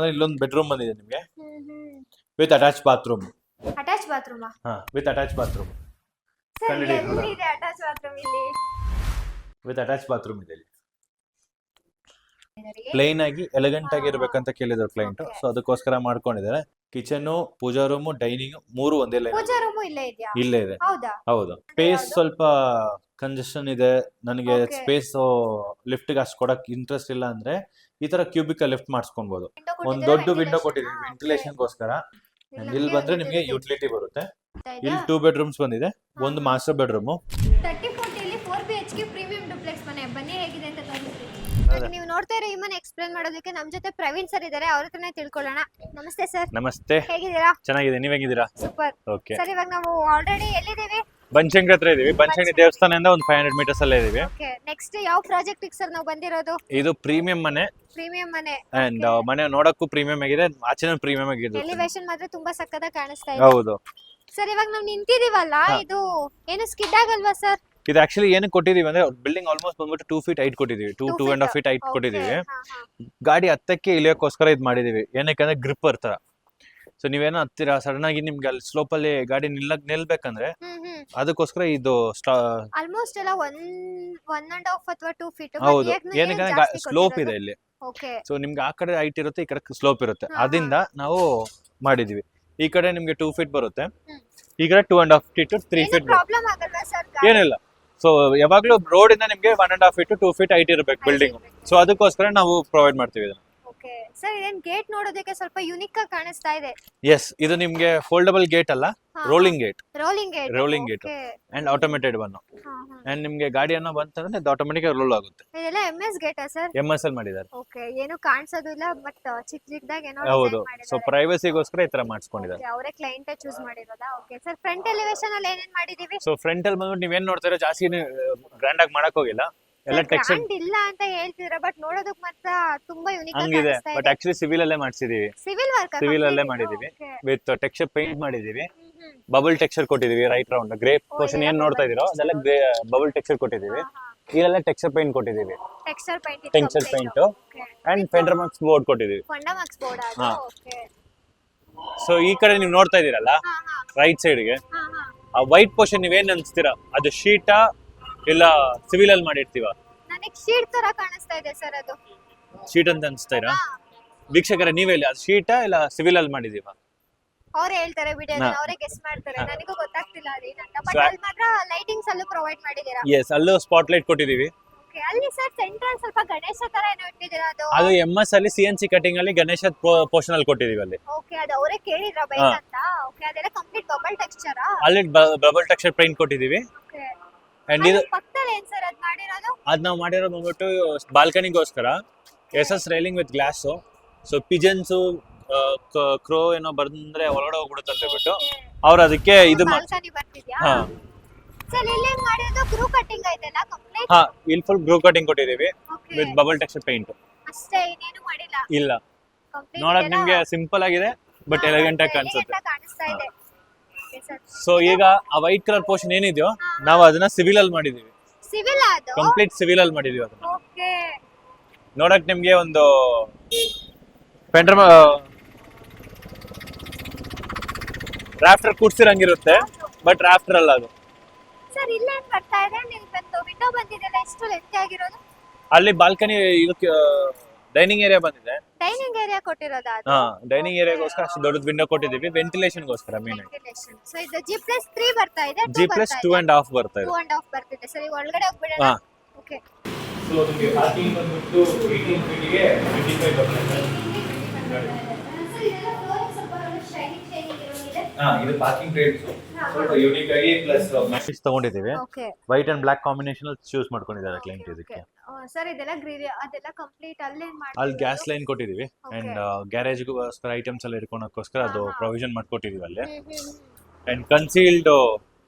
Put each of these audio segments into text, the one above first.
ಬಂದ್ರೆ ಇಲ್ಲೊಂದು ಬೆಡ್ರೂಮ್ ಬಂದಿದೆ ನಿಮಗೆ with attach bathroom. Attach bathroom with attach bathroom. ಎಲ್ಲಿದೆ ಅಟ್ಯಾಚ್ ಬಾತ್ರೂಮ್ ಇಲ್ಲಿ? ವಿತ್ ಅಟ್ಯಾಚ್ ಬಾತ್ರೂಮ್ ಇದೆ. ಪ್ಲೇನ್ ಆಗಿ ಎಲಿಗೆಂಟ್ ಆಗಿ ಇರ್ಬೇಕಂತ ಕೇಳಿದ್ರು ಕ್ಲೈಂಟ್, ಸೊ ಅದಕ್ಕೋಸ್ಕರ ಮಾಡ್ಕೊಂಡಿದ್ದಾರೆ. ಕಿಚನ್, ಪೂಜಾ ರೂಮ್, ಡೈನಿಂಗ್ ಮೂರು ಒಂದೇ ಲೈನ್. ಪೂಜಾ ರೂಮ್ ಇಲ್ಲೇ ಇದೆಯಾ? ಇಲ್ಲೇ ಇದೆ. ಹೌದು. ಸ್ಪೇಸ್ ಸ್ವಲ್ಪ ಕಂಜೆಷನ್ ಇದೆ, ನನಗೆ ಸ್ಪೇಸ್ ಲಿಫ್ಟ್ ಗೆ ಅಷ್ಟು ಕೊಡಕ್ ಇಂಟ್ರೆಸ್ಟ್ ಇಲ್ಲ ಅಂದ್ರೆ ಈ ತರ ಕ್ಯೂಬಿಕಲ್ ಲಿಫ್ಟ್ ಮಾಡಿಸ್ಕೊಬಹುದು. ಒಂದು ದೊಡ್ಡ ವಿಂಡೋ ಕೊಟ್ಟಿದ್ದೀವಿ ವೆಂಟಿಲೇಷನ್ ಗೋಸ್ಕರ. ಇಲ್ಲಿ ಬಂದ್ರೆ ನಿಮಗೆ ಯುಟಿಲಿಟಿ ಬರುತ್ತೆ. ಇಲ್ಲಿ 2 ಬೆಡ್ರೂಮ್ಸ್ ಬಂದಿದೆ, ಒಂದು ಮಾಸ್ಟರ್ ಬೆಡ್ರೂಮ್. 3040 ಇಲ್ಲಿ 4 BHK ಪ್ರೀಮಿಯಂ ಡುಪ್ಲೆಕ್ಸ್ ಮನೆ. ಬನ್ನಿ ಹೇಗಿದೆ ಅಂತ ತೋರಿಸ್ತೀನಿ. ನೀವು ನೋಡ್ತಾ ಇರೋ ಈ ಮನೆ ಎಕ್ಸ್ಪ್ಲೇನ್ ಮಾಡೋದಕ್ಕೆ ನಮ್ಮ ಜೊತೆ ಪ್ರವೀಣ್ ಸರ್ ಇದ್ದಾರೆ, ಅವ್ರ ಹತ್ರನೇ ತಿಳ್ಕೊಳ್ಳೋಣ. ನಮಸ್ತೆ ಸರ್. ನಮಸ್ತೆ. ಹೇಗಿದ್ದೀರಾ? ಚೆನ್ನಾಗಿದೆ, ನೀವ್ ಹೇಗಿದ್ದೀರಾ? ಸೂಪರ್. ಓಕೆ ಸರ್, ಇವಾಗ ನಾವು ಆಲ್ರೆಡಿ ಎಲ್ಲಿದ್ದೀವಿ? ಬನಶಂಕರಿ ಹತ್ರ ಇದೀವಿ. ಬನಶಂಕರಿ ದೇವಸ್ಥಾನದಿಂದ ಒಂದು 500 ಮೀಟರ್ಸ್ ಅಲ್ಲೇ ಇದೀವಿ. ಓಕೆ, ನೆಕ್ಸ್ಟ್ ಯಾವ ಪ್ರಾಜೆಕ್ಟ್ ಗೆ ಸರ್ ನಾವು ಬಂದಿರೋದು? ಇದು ಪ್ರೀಮಿಯಂ ಮನೆ. ಪ್ರೀಮಿಯಂ ಮನೆ ಅಂಡ್ ಮನೆ ನೋಡಕ್ಕೂ ಪ್ರೀಮಿಯಂ ಆಗಿದೆ, ಆಚೆನೂ ಪ್ರೀಮಿಯಂ ಆಗಿದೆ. ಎಲಿವೇಶನ್ ಮಾತ್ರ ತುಂಬಾ ಸಕ್ಕತ್ತಾಗಿ ಕಾಣಿಸ್ತಾ ಇದೆ. ಹೌದು ಸರ್, ಇವಾಗ ನಾವು ನಿಂತಿದೀವಲ್ಲ, ಇದು ಏನು ಸ್ಕಿಡ್ ಆಗಲ್ವಾ ಸರ್? ಇದು ಆಕ್ಚುಲಿ ಏನಕ್ಕೆ ಕೊಟ್ಟಿದೀವಿ ಅಂದ್ರೆ ಬಿಲ್ಡಿಂಗ್ ಆಲ್ಮೋಸ್ಟ್ ಬಂದ್ಬಿಟ್ಟು 2 ಫೀಟ್ ಹೈಟ್ ಕೊಟ್ಟಿದೀವಿ, 2.5 ಫೀಟ್ ಹೈಟ್ ಕೊಟ್ಟಿದೀವಿ. ಗಾಡಿ ಹತ್ತಕ್ಕೆ ಇಳಿಯೋಕ್ಕೋಸ್ಕರ ಇದು ಮಾಡಿದೀವಿ. ಏನಕ್ಕೆ ಅಂದ್ರೆ ಗ್ರಿಪ್ ತರ. ಸೊ ನೀವೇನೋ ಹತ್ತಿರ ಸಡನ್ ಆಗಿ ನಿಮ್ಗೆ ಅಲ್ಲಿ ಸ್ಲೋಪ್ ಅಲ್ಲಿ ಗಾಡಿ ನಿಲ್ಬೇಕಂದ್ರೆ ಅದಕ್ಕೋಸ್ಕರ ಇದು ಆಲ್ಮೋಸ್ಟ್ ಎಲ್ಲ 1.5 ಅಥವಾ 2 ಫೀಟ್. ಹೌದು, ಏನಕ್ಕೆ ಸ್ಲೋಪ್ ಇದೆ ಇಲ್ಲಿ. ಸೊ ನಿಮ್ಗೆ ಆ ಕಡೆ ಹೈಟ್ ಇರುತ್ತೆ, ಈ ಕಡೆ ಸ್ಲೋಪ್ ಇರುತ್ತೆ, ಅದರಿಂದ ನಾವು ಮಾಡಿದೀವಿ. ಈ ಕಡೆ ನಿಮ್ಗೆ 2 ಫೀಟ್ ಬರುತ್ತೆ, ಈ ಕಡೆ 2.5 ಫೀಟ್ 3 ಫೀಟ್. ಏನಿಲ್ಲ. ಸೊ ಯಾವಾಗ್ಲೂ ರೋಡ್ ಇಂದ ನಿಮ್ಗೆ 1.5 ಫೀಟ್ 2 ಫೀಟ್ ಹೈಟ್ ಇರಬೇಕು ಬಿಲ್ಡಿಂಗ್. ಸೊ ಅದಕ್ಕೋಸ್ಕರ ನಾವು ಪ್ರೊವೈಡ್ ಮಾಡ್ತೀವಿ ಇದನ್ನ. ಸರ್, ಇದೇನ್ ಗೇಟ್ ನೋಡೋದಕ್ಕೆ ಸ್ವಲ್ಪ ಯುನಿಕ್ ಆಗಿ ಕಾಣಿಸ್ತಾ ಇದೆ. ಎಸ್, ಇದು ನಿಮ್ಗೆ ಫೋಲ್ಡಬಲ್ ಗೇಟ್ ಅಲ್ಲ, rolling gate. Rolling gate and automated one. And ನಿಮ್ಗೆ ಗಾಡಿ ಅನ್ನೋ ಬಂತಂದ್ರೆ ಇದು ಆಟೋಮೆಟಿಕ್ ಆಗಿ ರೋಲ್ ಆಗುತ್ತೆ. ಇದೆಲ್ಲ MS ಗೇಟ್ ಸರ್? MS ಅಲ್ಲಿ ಮಾಡಿದ್ದಾರೆ. ಓಕೆ, ಏನು ಕಾಣಿಸೋದು ಇಲ್ಲ, ಬಟ್ ಚಿಕ್ಕದಾಗಿ ಏನೋ ಹೌದು. ಸೊ ಪ್ರೈವಸಿಗೋಸ್ಕರ ಈ ತರ ಮಾಡಿಸ್ಕೊಂಡಿದ್ದಾರೆ. ಅವರೇ ಕ್ಲೈಂಟ್ ಚೂಸ್ ಮಾಡಿರೋದಾ? ಓಕೆ ಸರ್, ಫ್ರಂಟ್ ಎಲಿವೇಶನ್ ಅಲ್ಲಿ ಏನೇನ್ ಮಾಡಿದೀವಿ? ಸೊ ಫ್ರಂಟ್ ಅಲ್ಲಿ ಬಂದ್ಬಿಟ್ಟು ನೀವೇನ್ ನೋಡ್ತೀರಾ, ಜಾಸ್ತಿ ಗ್ರ್ಯಾಂಡ್ ಆಗಿ ಮಾಡಕ್ ಹೋಗಿಲ್ಲ. ಎಲ್ಲ ಟೆಕ್ಸ್ಚರ್ ಇಲ್ಲ ಅಂತ ಹೇಳ್ತಿದ್ರ, ಬಟ್ ನೋಡೋದಕ್ಕೆ ಮಾತ್ರ ತುಂಬಾ ಯೂನಿಕ್ ಆಗಿ ಹಂಗಿದೆ. ಕಾಣಿಸ್ತಾ ಇದೆ. ಬಟ್ ಆಕ್ಚುಲಿ ಸಿವಿಲ್ ಅಲ್ಲೇ ಮಾಡಿಸಿದೀವಿ. ಸಿವಿಲ್ ಅಲ್ಲೇ ಮಾಡಿದೀವಿ ವಿತ್ ಟೆಕ್ಸ್ಚರ್ ಪೇಂಟ್ ಮಾಡಿದೀವಿ. ಬಬಲ್ ಟೆಕ್ಸ್ಚರ್ ಕೊಟ್ಟಿದೀವಿ. ರೈಟ್ ರೌಂಡ್ ಗ್ರೇ ಪೋರ್ಷನ್ ಏನ್ ನೋಡ್ತಾ ಇದೀರೋ ಅದೆಲ್ಲ ಬಬಲ್ ಟೆಕ್ಸ್ಚರ್ ಕೊಟ್ಟಿದೀವಿ. ಇಲ್ಲೆಲ್ಲ ಟೆಕ್ಸ್ಚರ್ ಪೇಂಟ್ ಕೊಟ್ಟಿದೀವಿ. Texture paint and fender marks board ಕೊಟ್ಟಿದೀವಿ. ಸೊ ಈ ಕಡೆ ನೀವು ನೋಡ್ತಾ ಇದೀರಲ್ಲ ರೈಟ್ ಸೈಡ್ ಗೆ, ಆ ವೈಟ್ ಪೋರ್ಷನ್ ನೀವೇನ್ ಅನ್ಸ್ತೀರಾ, ಅದು ಶೀಟಾ ಇಲ್ಲ ಸಿವಿಲ್ ಅಲ್ಲಿ ಮಾಡಿರ್ತೀವ? ನನಗೆ ಶೀಟ್ ತರ ಕಾಣಿಸ್ತಾ ಇದೆ ಸರ್. ಅದು ಶೀಟ್ ಅಂತ ಅನ್ಸ್ತಾ ವೀಕ್ಷಕರೇ, ನೀವೇ ಅದು ಶೀಟಾ ಇಲ್ಲ ಸಿವಿಲ್ ಅಲ್ಲಿ ಮಾಡಿದೀವ? ಅವ್ರು ಹೇಳ್ತಾರೆ ವಿಡಿಯೋದಲ್ಲಿ, ಅವರೇ ಗೆಸ್ ಮಾಡ್ತಾರೆ, ನನಗೂ ಗೊತ್ತಾಗ್ತಿಲ್ಲ ಅದೇನಂತ. ಬಟ್ ಅಲ್ಲಿ ಮಾತ್ರ ಲೈಟಿಂಗ್ಸ್ ಅಲ್ಲೂ ಪ್ರೊವೈಡ್ ಮಾಡಿದೀರಾ? ಎಸ್, ಅಲ್ಲೂ ಸ್ಪಾಟ್ ಲೈಟ್ ಕೊಟ್ಟಿದೀವಿ. ಓಕೆ, ಅಲ್ಲಿ ಸರ್ ಸೆಂಟ್ರಲ್ ಸ್ವಲ್ಪ ಗಣೇಶ ತರ ಏನೋ ಇಟ್ಟಿದ್ದೀರಾ? ಅದು MS ಅಲ್ಲಿ CNC ಕಟಿಂಗ್ ಅಲ್ಲಿ ಗಣೇಶ ಪೋರ್ಷನ್ ಅಲ್ಲಿ ಕೊಟ್ಟಿದೀವಿ ಅಲ್ಲಿ. ಓಕೆ, ಅದು ಅವರೇ ಕೇಳಿದ್ರ ಬೇಕಂತ? ಓಕೆ, ಅದೆಲ್ಲ ಕಂಪ್ಲೀಟ್ ಬಬಲ್ ಟೆಕ್ಸ್ಚರ್. ಅಲ್ಲಿ ಬಬಲ್ ಟೆಕ್ಸ್ಚರ್ ಪೇಂಟ್ ಕೊಟ್ಟಿದೀವಿ. ಓಕೆ, ಅಂಡ್ ಇದು ಪಕ್ಕದಲ್ಲಿ ಏನ್ ಸರ್ ಅದು ಮಾಡಿರೋದು? ಅದ್ ನಾವು ಮಾಡಿರೋದು ಬಂದ್ಬಿಟ್ಟು ಬಾಲ್ಕನಿಗೋಸ್ಕರ SS railing with glass. So pigeons crow ಏನೋ ಬಂದ್ರೆ ಒಳಗಡೆ ಹೋಗ್ಬಿಡುತ್ತೆ ಅಂತ ಹೇಳ್ಬಿಟ್ಟು ಅವ್ರು ಅದಕ್ಕೆ ಇದು ಬಾಲ್ಕನಿ ಬರ್ತಿದ್ಯಾ? ಸರ್, ಇಲ್ಲಿ ಏನ್ ಮಾಡಿರೋದು? ಗ್ರೂ ಕಟಿಂಗ್ ಐತಲ್ಲ ಕಂಪ್ಲೀಟ್? ಇಲ್ಲಿ ಫುಲ್ ಗ್ರೂ ಕಟಿಂಗ್ ಕೊಟ್ಟಿದೀವಿ ವಿತ್ ಬಬಲ್ ಟೆಕ್ಸ್ಚರ್ ಪೇಂಟ್. ಅಷ್ಟೇ, ಇನ್ನೇನು ಮಾಡಿಲ್ಲ? ಇಲ್ಲ, ನೋಡಕ್ ನಿಮ್ಗೆ ಸಿಂಪಲ್ ಆಗಿದೆ ಬಟ್ ಎಲಿಗೆಂಟ್ ಆಗಿ ಕಾಣಿಸ್ತಾ ಇದೆ. ಸೊ ಈಗ ಆ ವೈಟ್ ಕಲರ್ ಪೋರ್ಷನ್ ಏನಿದೆಯೋ ನಾವು ಅದನ್ನ ಸಿವಿಲ್ ಅಲ್ಲಿ ಮಾಡಿದೀವಿ. ಸಿವಿಲ್ ಅದು ಕಂಪ್ಲೀಟ್ ಸಿವಿಲ್ ಅಲ್ಲಿ ಮಾಡಿದೀವಿ ಅದನ್ನ. ಓಕೆ, ನೋಡಕ್ ನಿಮ್ಗೆ ಒಂದು ಫೆಂಡರ್ ರಾಫ್ಟರ್ ಕೂರ್ಸಿರಂಗಿರುತ್ತೆ, ಬಟ್ ರಾಫ್ಟರ್ ಅಲ್ಲ ಅದು. ಸರ್, ಇಲ್ಲ ಏನ್ ಬರ್ತಾ ಇದೆ? ನೀವು ವಿಂಡೋ ಬಂದಿದೆಲ್ಲ, ಎಷ್ಟು ಲೆಂತ್ ಆಗಿರೋದು? ಅಲ್ಲಿ ಬಾಲ್ಕನಿ ಡೈನಿಂಗ್ ಏರಿಯಾ ಬಂದಿದೆ. ಡೈನಿಂಗ್ ಏರಿಯಾ ಕೊಟ್ಟಿರೋದಾ? ಡೈನಿಂಗ್ ಏರಿಯಾಗೋಸ್ಕರ ಅಷ್ಟು ದೊಡ್ಡದು ವಿಂಡೋ ಕೊಟ್ಟಿದ್ದೀವಿ, ವೆಂಟಿಲೇಷನ್ಗೋಸ್ಕರ ಮೇನ್ ಆಗಿ. ಸೊ ಇದು G+3 ಬರ್ತಾ ಇದೆ? G+2.5 ಬರ್ತಾ ಇದೆ. 2.5 ಬರ್ತಿದೆ. ಸರಿ, ಒಳಗಡೆ ಹೋಗ್ಬಿಡೋಣ. ಓಕೆ, ಸೊ ನಿಮಗೆ ಪಾರ್ಕಿಂಗ್ ಬಂದ್ಬಿಟ್ಟು 18 ಫೀಟ್ ಗೆ 25 ಬರುತ್ತೆ. ಇದು ಪಾರ್ಕಿಂಗ್ ಟ್ರೇಡ್ಸ್ ಸ್ವಲ್ಪ ಯೂನಿಕ್ ಆಗಿ ಪ್ಲಸ್ ಮ್ಯಾಟ್ರಿಕ್ಸ್ ತಗೊಂಡಿದ್ದೀವಿ. ವೈಟ್ ಅಂಡ್ ಬ್ಲಾಕ್ ಕಾಂಬಿನೇಷನ್ ಅಲ್ಲಿ ಚೂಸ್ ಮಾಡ್ಕೊಂಡಿದ್ದಾರೆ ಕ್ಲೈಂಟ್ ಇದಕ್ಕೆ. ಸರ್, ಇದೆಲ್ಲ ಅದೆಲ್ಲ ಕಂಪ್ಲೀಟ್ ಅಲ್ಲೇ ಮಾಡಿ ಅಲ್ಲಿ ಗ್ಯಾಸ್ ಲೈನ್ ಕೊಟ್ಟಿದ್ದೀವಿ ಅಂಡ್ ಗ್ಯಾರೇಜ್ಗೋಸ್ಕರ ಐಟಮ್ಸ್ ಎಲ್ಲ ಇಟ್ಕೊಳಕ್ಕೋಸ್ಕರ ಅದು ಪ್ರೊವಿಷನ್ ಮಾಡ್ಕೊಟ್ಟಿದೀವಿ ಅಲ್ಲಿ. ಅಂಡ್ ಕನ್ಸೀಲ್ಡ್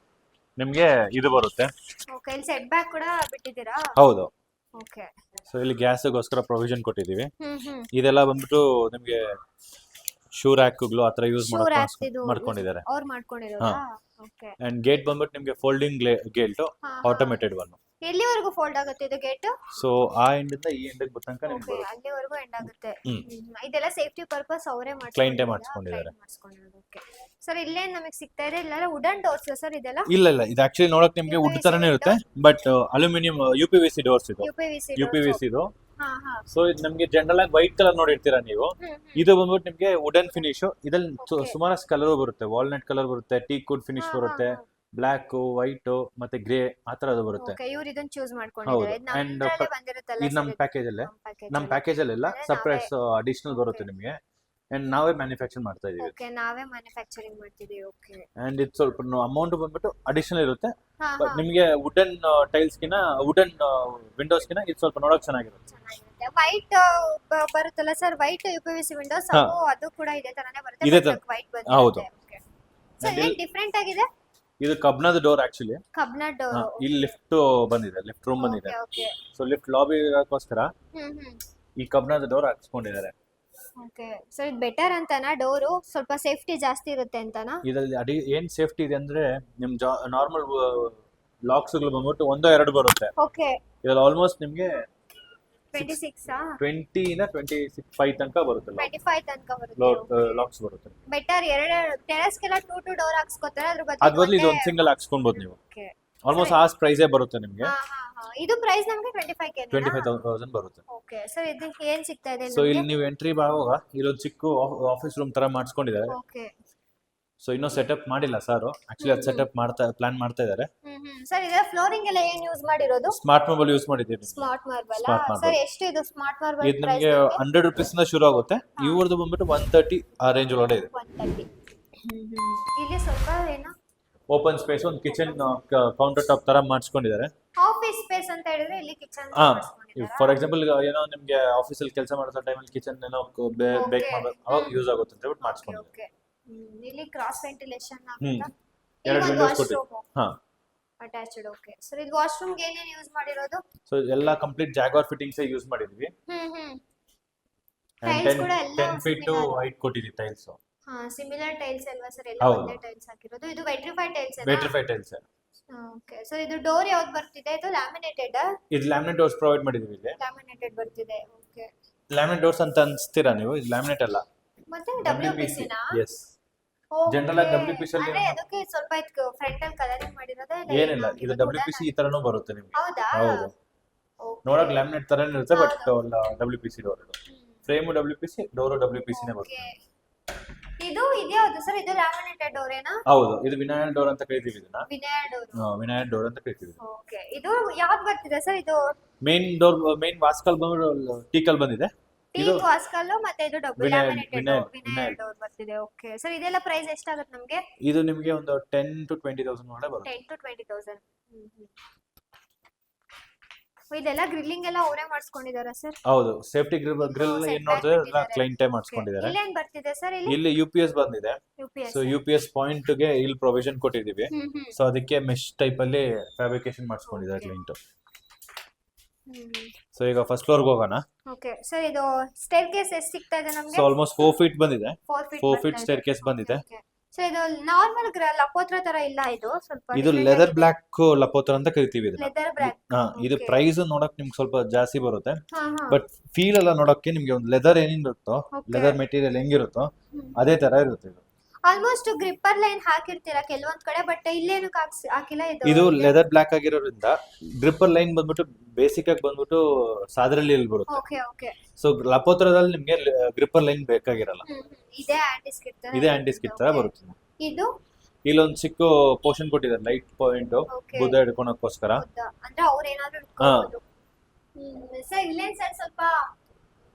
ನಿಮ್ಗೆ ಇದು ಬರುತ್ತೆ. ಓಕೆ, ಇಲ್ಲಿ ಸೆಟ್ ಬ್ಯಾಕ್ ಕೂಡ ಬಿಟ್ಟಿದ್ದೀರಾ? ಹೌದು. ಓಕೆ, ಸೊ ಇಲ್ಲಿ ಗ್ಯಾಸ್ಗೋಸ್ಕರ ಪ್ರೊವಿಷನ್ ಕೊಟ್ಟಿದ್ದೀವಿ. ಇದೆಲ್ಲ ಬಂದ್ಬಿಟ್ಟು ನಿಮ್ಗೆ ಶೂ ರ್ಯಾಕ್ಗಳು ಆತರ ಯೂಸ್ ಶೂ ರ್ಯಾಕ್ ಇದು ಮಾಡ್ಕೊಂಡಿದ್ದಾರೆ. ಅವ್ರು ಮಾಡ್ಕೊಂಡಿರೋದಾ? ಓಕೆ. ಅಂಡ್ ಗೇಟ್ ಬಂದ್ಬಿಟ್ಟು ನಿಮ್ಗೆ ಫೋಲ್ಡಿಂಗ್ ಗೇಟ್ ಆಟೋಮೇಟೆಡ್ ಒನ್. ಎಲ್ಲಿವರೆಗೂ ಫೋಲ್ಡ್ ಆಗುತ್ತೆ ಇದು ಗೇಟ್? ಸೊ ಆ ಎಂಡ್ ಇಂದ ಈ ಎಂಡ್ ತನಕ ನಿಮ್ಗೆ ಓಕೆ, ಅಲ್ಲಿವರೆಗೂ ಎಂಡ್ ಆಗುತ್ತೆ. ಇದೆಲ್ಲ ಸೇಫ್ಟಿ ಪರ್ಪಸ್ ಅವರೇ ಕ್ಲೈಂಟೇ ಮಾಡಿಸ್ಕೊಂಡಿದ್ದಾರೆ. ಓಕೆ ಸರ್, ಇಲ್ಲೇ ನಮಗೆ ಸಿಗ್ತಾ ಇದೆ ಇಲ್ಲ ವುಡನ್ ಡೋರ್ಸ್ ಸರ್ ಇದೆಲ್ಲ? ಇಲ್ಲ ಇದು ಆಕ್ಚುಲಿ ನೋಡಕ್ ನಿಮ್ಗೆ ವುಡ್ ತರನೇ ಇರುತ್ತೆ, ಬಟ್ ಅಲ್ಯೂಮಿನಿಯಂ UPVC ಡೋರ್ಸ್ ಇದು. UPVC ಇದು. ಸೊ ಇದು ನಮ್ಗೆ ಜನರಲ್ ಆಗಿ ವೈಟ್ ಕಲರ್ ನೋಡಿರ್ತೀರಾ ನೀವು. ಇದು ಬಂದ್ಬಿಟ್ಟು ನಿಮ್ಗೆ ವುಡನ್ ಫಿನಿಶ್. ಇದ್ರಲ್ಲಿ ಸುಮಾರಷ್ಟು ಕಲರ್ ಬರುತ್ತೆ. ವಾಲ್ನಟ್ ಕಲರ್ ಬರುತ್ತೆ, ಟೀಕ್ ವುಡ್ ಫಿನಿಶ್ ಬರುತ್ತೆ, ಬ್ಲಾಕ್, ವೈಟ್ ಮತ್ತೆ ಗ್ರೇ ಆತರ ಅದು ಬರುತ್ತೆ. ಇದು ನಮ್ಮ ಪ್ಯಾಕೇಜ್ ಅಲ್ಲೇ. ನಮ್ಮ ಪ್ಯಾಕೇಜ್ ಅಲ್ಲೆಲ್ಲ ಸಪ್ರೇಟ್ ಅಡಿಷನಲ್ ಬರುತ್ತೆ ನಿಮ್ಗೆ. ಅಂಡ್ ನಾವೇ ಮ್ಯಾನುಫ್ಯಾಕ್ಚರ್ ಮಾಡ್ತಾ ಇದೀವಿ. ಓಕೆ, ನಾವೇ ಮ್ಯಾನುಫ್ಯಾಕ್ಚರಿಂಗ್ ಮಾಡ್ತಿದೀವಿ. ಓಕೆ. ಅಂಡ್ ಇದು ಸ್ವಲ್ಪ ಅಮೌಂಟ್ ಬಂದ್ಬಿಟ್ಟು ಅಡಿಷನಲ್ ಇರುತ್ತೆ. ಬಟ್ ನಿಮಗೆ ವುಡನ್ ಟೈಲ್ಸ್ ಗಿನ ವುಡನ್ ವಿಂಡೋಸ್ ಗಿನ ಇದು ಸ್ವಲ್ಪ ನೋಡಕ್ ಚೆನ್ನಾಗಿರುತ್ತೆ. ವೈಟ್ ಬರುತ್ತಲ್ಲ ಸರ್, ವೈಟ್ UPVC ವಿಂಡೋಸ್ ಅದು ಕೂಡ ಇದೇ ತರನೇ ಬರುತ್ತೆ. ಇದೇ ತರ ವೈಟ್ ಬರುತ್ತೆ. ಹೌದು. ಸರ್ ಇದು ಡಿಫರೆಂಟ್ ಆಗಿದೆ. ಇದು ಕಬ್ನದ ಡೋರ್ ಆಕ್ಚುಲಿ. ಕಬ್ನದ ಡೋರ್. ಇಲ್ಲಿ ಲಿಫ್ಟ್ ಬಂದಿದೆ, ಲಿಫ್ಟ್ ರೂಮ್ ಬಂದಿದೆ. ಓಕೆ. ಸೊ ಲಿಫ್ಟ್ ಲಾಬಿ ಗೋಸ್ಕರ ಈ ಕಬ್ನದ ಡೋರ್ ಹಾಕ್ಸ್ಕೊಂಡಿದ್ದಾರೆ. ಓಕೆ. ಸೊ ಇದು ಬೆಟರ್ ಅಂತನಾ? ಡೋರು ಸ್ವಲ್ಪ ಸೇಫ್ಟಿ ಜಾಸ್ತಿ ಇರುತ್ತೆ ಅಂತನಾ? ಇದರಲ್ಲಿ ಏನ್ ಸೇಫ್ಟಿ ಇದೆ ಅಂದ್ರೆ ನಿಮ್ ನಾರ್ಮಲ್ ಲಾಕ್ಸ್ ಗಳು ಬಂದ್ಬಿಟ್ಟು 1-2 ಬರುತ್ತೆ. ಓಕೆ. ಇದ್ರಲ್ಲಿ ಆಲ್ಮೋಸ್ಟ್ ನಿಮ್ಗೆ 26 20 ಇಂದ 25 ತನಕ ಬರುತ್ತೆ. 25 ತನಕ ಬರುತ್ತೆ. ಲಾಕ್ಸ್ ಬರುತ್ತೆ. ಬೆಟರ್ ಎರಡು ಟೆರೆಸ್ಗೆಲ್ಲ 2 ಡೋರ್ ಹಾಕ್ಸ್ಕೊತಾರೆ, ಅದ್ರ ಬದಲು ಇದು ಒಂದು ಸಿಂಗಲ್ ಹಾಕ್ಸ್ಕೊಬಹುದು ನೀವು. ಓಕೆ. ಆಲ್ಮೋಸ್ಟ್ ಆ ಪ್ರೈಸೇ ಬರುತ್ತೆ ನಿಮಗೆ. ಇದು ಪ್ರೈಸ್ ನಮಗೆ 25,000 ಬರುತ್ತೆ. ಓಕೆ ಸರ್, ಇದು ಏನ್ ಸಿಗ್ತಾ ಇದೆ? ಸೊ ಇಲ್ಲಿ ನೀವು ಎಂಟ್ರಿ ಆಗುವಾಗ ಇಲ್ಲೊಂದು ಚಿಕ್ಕ ಆಫೀಸ್ ರೂಮ್ ತರ ಮಾಡಿಸ್ಕೊಂಡಿದ್ದಾರೆ. ಓಕೆ. ಸೊ ಇನ್ನೂ ಸೆಟಪ್ ಮಾಡಿಲ್ಲ ಸರ್. ಆಕ್ಚುಲಿ ಅದು ಸೆಟಪ್ ಪ್ಲಾನ್ ಮಾಡ್ತಾ ಇದ್ದಾರೆ. ಸರ್ ಇದರ ಫ್ಲೋರಿಂಗ್ ಎಲ್ಲ ಏನ್ ಯೂಸ್ ಮಾಡಿರೋದು? ಸ್ಮಾರ್ಟ್ ಮಾರ್ಬಲ್ ಯೂಸ್ ಮಾಡಿದ್ದೀವಿ. Smart marble. ಸರ್ ಎಷ್ಟು ಇದು ಸ್ಮಾರ್ಟ್ ಮಾರ್ಬಲ್? ಇದು ನಮಗೆ 100 ರೂಪೀಸ್ ಇಂದ ಶುರು ಆಗುತ್ತೆ. ಇವ್ರದ್ದು ಬಂದ್ಬಿಟ್ಟು 130 ಆ ರೇಂಜ್ ಒಳಗಡೆ ಇದೆ. 130. ಇಲ್ಲಿ ಸ್ವಲ್ಪ ಏನು ಓಪನ್ ಸ್ಪೇಸ್, ಒಂದು ಕಿಚನ್ ಕೌಂಟರ್ ಟಾಪ್ ತರ ಮಾಡಿಸ್ಕೊಂಡಿದ್ದಾರೆ. ಆಫೀಸ್ ಸ್ಪೇಸ್ ಅಂತ ಹೇಳಿದ್ರೆ ಇಲ್ಲಿ ಕಿಚನ್ ಮಾಡಿಸ್ಕೊಂಡಿದ್ದಾರೆ. ಫಾರ್ ಎಕ್ಸಾಂಪಲ್ ಏನೋ ನಿಮಗೆ ಆಫೀಸಲ್ಲಿ ಕೆಲಸ ಮಾಡೋ ಟೈಮಲ್ಲಿ ಕಿಚನ್ ಏನೋ ಬೇಕ್ ಮಾಡಬೇಕು, ಅವಾಗ ಯೂಸ್ ಆಗುತ್ತೆ ಅಂತ ಹೇಳ್ಬಿಟ್ಟು ಮಾಡಿಸ್ಕೊಂಡಿದ್ದಾರೆ. ಇಲ್ಲಿ ಕ್ರಾಸ್ ವೆಂಟಿಲೇಷನ್ ಆಗುತ್ತಾ? 2 ವಿಂಡೋಸ್ ಕೊಟ್ಟಿದ್ದಾರೆ. ಅಟ್ಯಾಚ್ಡ್. ಓಕೆ ಸರ್, ಇದು ವಾಶ್ರೂಮ್ ಗೆ ಏನೇನು ಯೂಸ್ ಮಾಡಿರೋದು? ಸೊ ಎಲ್ಲ ಕಂಪ್ಲೀಟ್ ಜಾಗ್ವಾರ್ ಫಿಟ್ಟಿಂಗ್ಸ್ ಯೂಸ್ ಮಾಡಿದ್ವಿ. ಟೈಲ್ಸ್ ಕೂಡ ಎಲ್ಲ 10 ಫೀಟ್ ಹೈಟ್ ಕೊಟ್ಟಿದ್ದೀವಿ ಟೈಲ್ಸ್. ಸಿಮಿಲರ್ ಟೈಲ್ಸ್ ಅಲ್ವಾ ಸರ್? ಎಲ್ಲ ಒಂದೇ ಟೈಲ್ಸ್ ಹಾಕಿರೋದು. ಇದು ವೆಟ್ರಿಫೈಡ್ ಟೈಲ್ಸ್ ಅಲ್ಲ? Vitrified tiles. ಓಕೆ. ಸೊ ಇದು ಡೋರ್ ಯಾವುದು ಬರ್ತಿದೆ? ಇದು ಲ್ಯಾಮಿನೇಟೆಡ್? ಇದು ಲ್ಯಾಮಿನೇಟ್ ಡೋರ್ಸ್ ಪ್ರೊವೈಡ್ ಮಾಡಿದೀವಿ. ಇಲ್ಲಿ ಲ್ಯಾಮಿನೇಟೆಡ್ ಬರ್ತಿದೆ. ಓಕೆ. ಲ್ಯಾಮಿನೇಟ್ ಡೋರ್ಸ್ ಅಂತ ಅನ್ಸ್ತೀರಾ ನೀವು? ಇದು ಲ್ಯಾಮಿನೇಟ್ ಅಲ್ಲ, ಮತ್ತೆ WPC ನಾ? ಎಸ್. ಜನರಲ್ ಆಗಿ WPC ಅಲ್ಲಿ ಅಂದ್ರೆ ಅದಕ್ಕೆ ಸ್ವಲ್ಪ ಇದಕ್ಕೆ ಫ್ರಂಟಲ್ ಕಲರಿಂಗ್ ಮಾಡಿರೋದು ಏನಿಲ್ಲ. ಇದು WPC ಈ ತರನೂ ಬರುತ್ತೆ ನಿಮಗೆ. ಹೌದಾ? ಹೌದು. ನೋಡಕ್ ಲ್ಯಾಮಿನೇಟ್ ತರನೇ ಇರುತ್ತೆ, but WPC door. Frame WPC, door WPC ನೇ ಬರುತ್ತೆ. ಇದು ಇದ್ಯಾವುದು ಸರ್? ಇದು ಲ್ಯಾಮಿನೇಟೆಡ್ ಡೋರ್ ಏನಾ? ಹೌದು, ಇದು ವಿನಾಯಲ್ ಡೋರ್ ಅಂತ ಕರೀತೀವಿ ಇದನ್ನ. ವಿನಾಯಲ್ ಡೋರ್ ಅಂತ ಕರೀತೀವಿ. ಓಕೆ. ಇದು ಯಾವ್ದು ಬರ್ತಿದೆ ಸರ್? ಇದು ಮೇನ್ ಡೋರ್, ಮೇನ್ ವಾಸ್ಕಲ್ ಬಂದು ಟೀಕಲ್ ಬಂದಿದೆ. ಇದು ವಾಸ್ಕಲ್ ಮತ್ತೆ ಇದು ಡಬಲ್ ಲ್ಯಾಮಿನೇಟೆಡ್ ವಿನಾಯಲ್ ಡೋರ್ ಬರ್ತಿದೆ. ಓಕೆ ಸರ್, ಇದೆಲ್ಲ ಪ್ರೈಸ್ ಎಷ್ಟಾಗುತ್ತೆ ನಮಗೆ? ಇದು ನಿಮಗೆ ಒಂದು 10 to 20,000 ಒಳಗೆ ಬರುತ್ತೆ. 10 to 20,000. ಇದೆಲ್ಲ ಗ್ರಿಲ್ಲಿಂಗ್ ಎಲ್ಲ ಅವರೇ ಮಾಡಿಸ್ಕೊಂಡಿದಾರಾ ಸರ್? ಹೌದು, ಸೇಫ್ಟಿ ಗ್ರಿಲ್ ಏನ್ ನೋಡ್ತಾರೆ ಎಲ್ಲ ಕ್ಲೈಂಟೇ ಮಾಡಿಸ್ಕೊಂಡಿದ್ದಾರೆ. ಇಲ್ಲಿ ಏನ್ ಬರ್ತಿದೆ ಸರ್? ಇಲ್ಲಿ UPS ಬಂದಿದೆ. ಸೊ UPS ಪಾಯಿಂಟ್ ಗೆ ಇಲ್ಲಿ ಪ್ರೊವಿಷನ್ ಕೊಟ್ಟಿದೀವಿ. ಸೊ ಅದಕ್ಕೆ ಮೆಶ್ ಟೈಪ್ ಅಲ್ಲಿ ಫ್ಯಾಬ್ರಿಕೇಶನ್ ಮಾಡಿಸ್ಕೊಂಡಿದ್ದಾರೆ ಕ್ಲೈಂಟ್. ಸೊ ಈಗ ಫಸ್ಟ್ ಫ್ಲೋರ್ ಗೆ ಹೋಗೋಣ. ಓಕೆ ಸರ್, ಇದು ಸ್ಟೇರ್ ಕೇಸ್ ಎಷ್ಟು ಸಿಗ್ತಾ ಇದೆ ನಮಗೆ? ಸೊ ಆಲ್ಮೋಸ್ಟ್ 4 ಫೀಟ್ ಬಂದಿದೆ. 4 ಫೀಟ್ ಸ್ಟೇರ್ ಕೇಸ್ ಬಂದಿದೆ. ಸೊ ಇದು ನಾರ್ಮಲ್ ಲಪೋತ್ರ ತರ ಇಲ್ಲ, ಇದು ಸ್ವಲ್ಪ ಇದು ಲೆದರ್ ಬ್ಲಾಕ್ ಲಪೋತ್ರ ಅಂತ ಕರಿತೀವಿ ಇದನ್ನ. Leather block. ಇದು ಪ್ರೈಸ್ ನೋಡಕ್ ನಿಮ್ಗೆ ಸ್ವಲ್ಪ ಜಾಸ್ತಿ ಬರುತ್ತೆ, ಬಟ್ ಫೀಲ್ ಎಲ್ಲ ನೋಡಕ್ಕೆ ನಿಮ್ಗೆ ಒಂದು ಲೆದರ್ ಏನಿರುತ್ತೋ, ಲೆದರ್ ಮೆಟೀರಿಯಲ್ ಹೆಂಗಿರುತ್ತೋ ಅದೇ ತರ ಇರುತ್ತೆ. ಇದು ಆಲ್ಮೋಸ್ಟ್ ಗ್ರಿಪ್ಪರ್ ಲೈನ್ ಹಾಕಿರ್ತೀರಾ ಕೆಲವೊಂದ್ ಕಡೆ, ಬಟ್ ಇಲ್ಲೇನು ಹಾಕಿಲ್ಲ. ಇದು ಲೆದರ್ ಬ್ಲಾಕ್ ಆಗಿರೋದ್ರಿಂದ ಗ್ರಿಪ್ಪರ್ ಲೈನ್ ಬಂದ್ಬಿಟ್ಟು ಬೇಸಿಕ್ ಆಗಿ ಬಂದ್ಬಿಟ್ಟು ಸಾದರಲ್ಲಿ ಬರುತ್ತೆ. Okay okay. ಸೊ ಲಪೋತ್ರದಲ್ಲಿ ನಿಮ್ಗೆ ಗ್ರಿಪ್ಪರ್ ಲೈನ್ ಬೇಕಾಗಿರಲ್ಲ. ಇದೇ ಆಂಟಿ ಸ್ಕಿಟ್ ತರ ಬರುತ್ತೆ. ಇದು ಇಲ್ಲೊಂದು ಚಿಕ್ಕ ಪೋರ್ಷನ್ ಕೊಟ್ಟಿದ್ದಾರೆ, ಲೈಟ್ ಪಾಯಿಂಟ್ ಬುದ್ಧ ಹಿಡ್ಕೊಳಕ್ಕೋಸ್ಕರ. ಅಂದ್ರೆ ಅವ್ರು ಏನಾದ್ರು ಇಟ್ಕೊಳ್ಳೋದು. ಸರ್ ಇಲ್ಲೇನ್ ಸರ್ ಸ್ವಲ್ಪ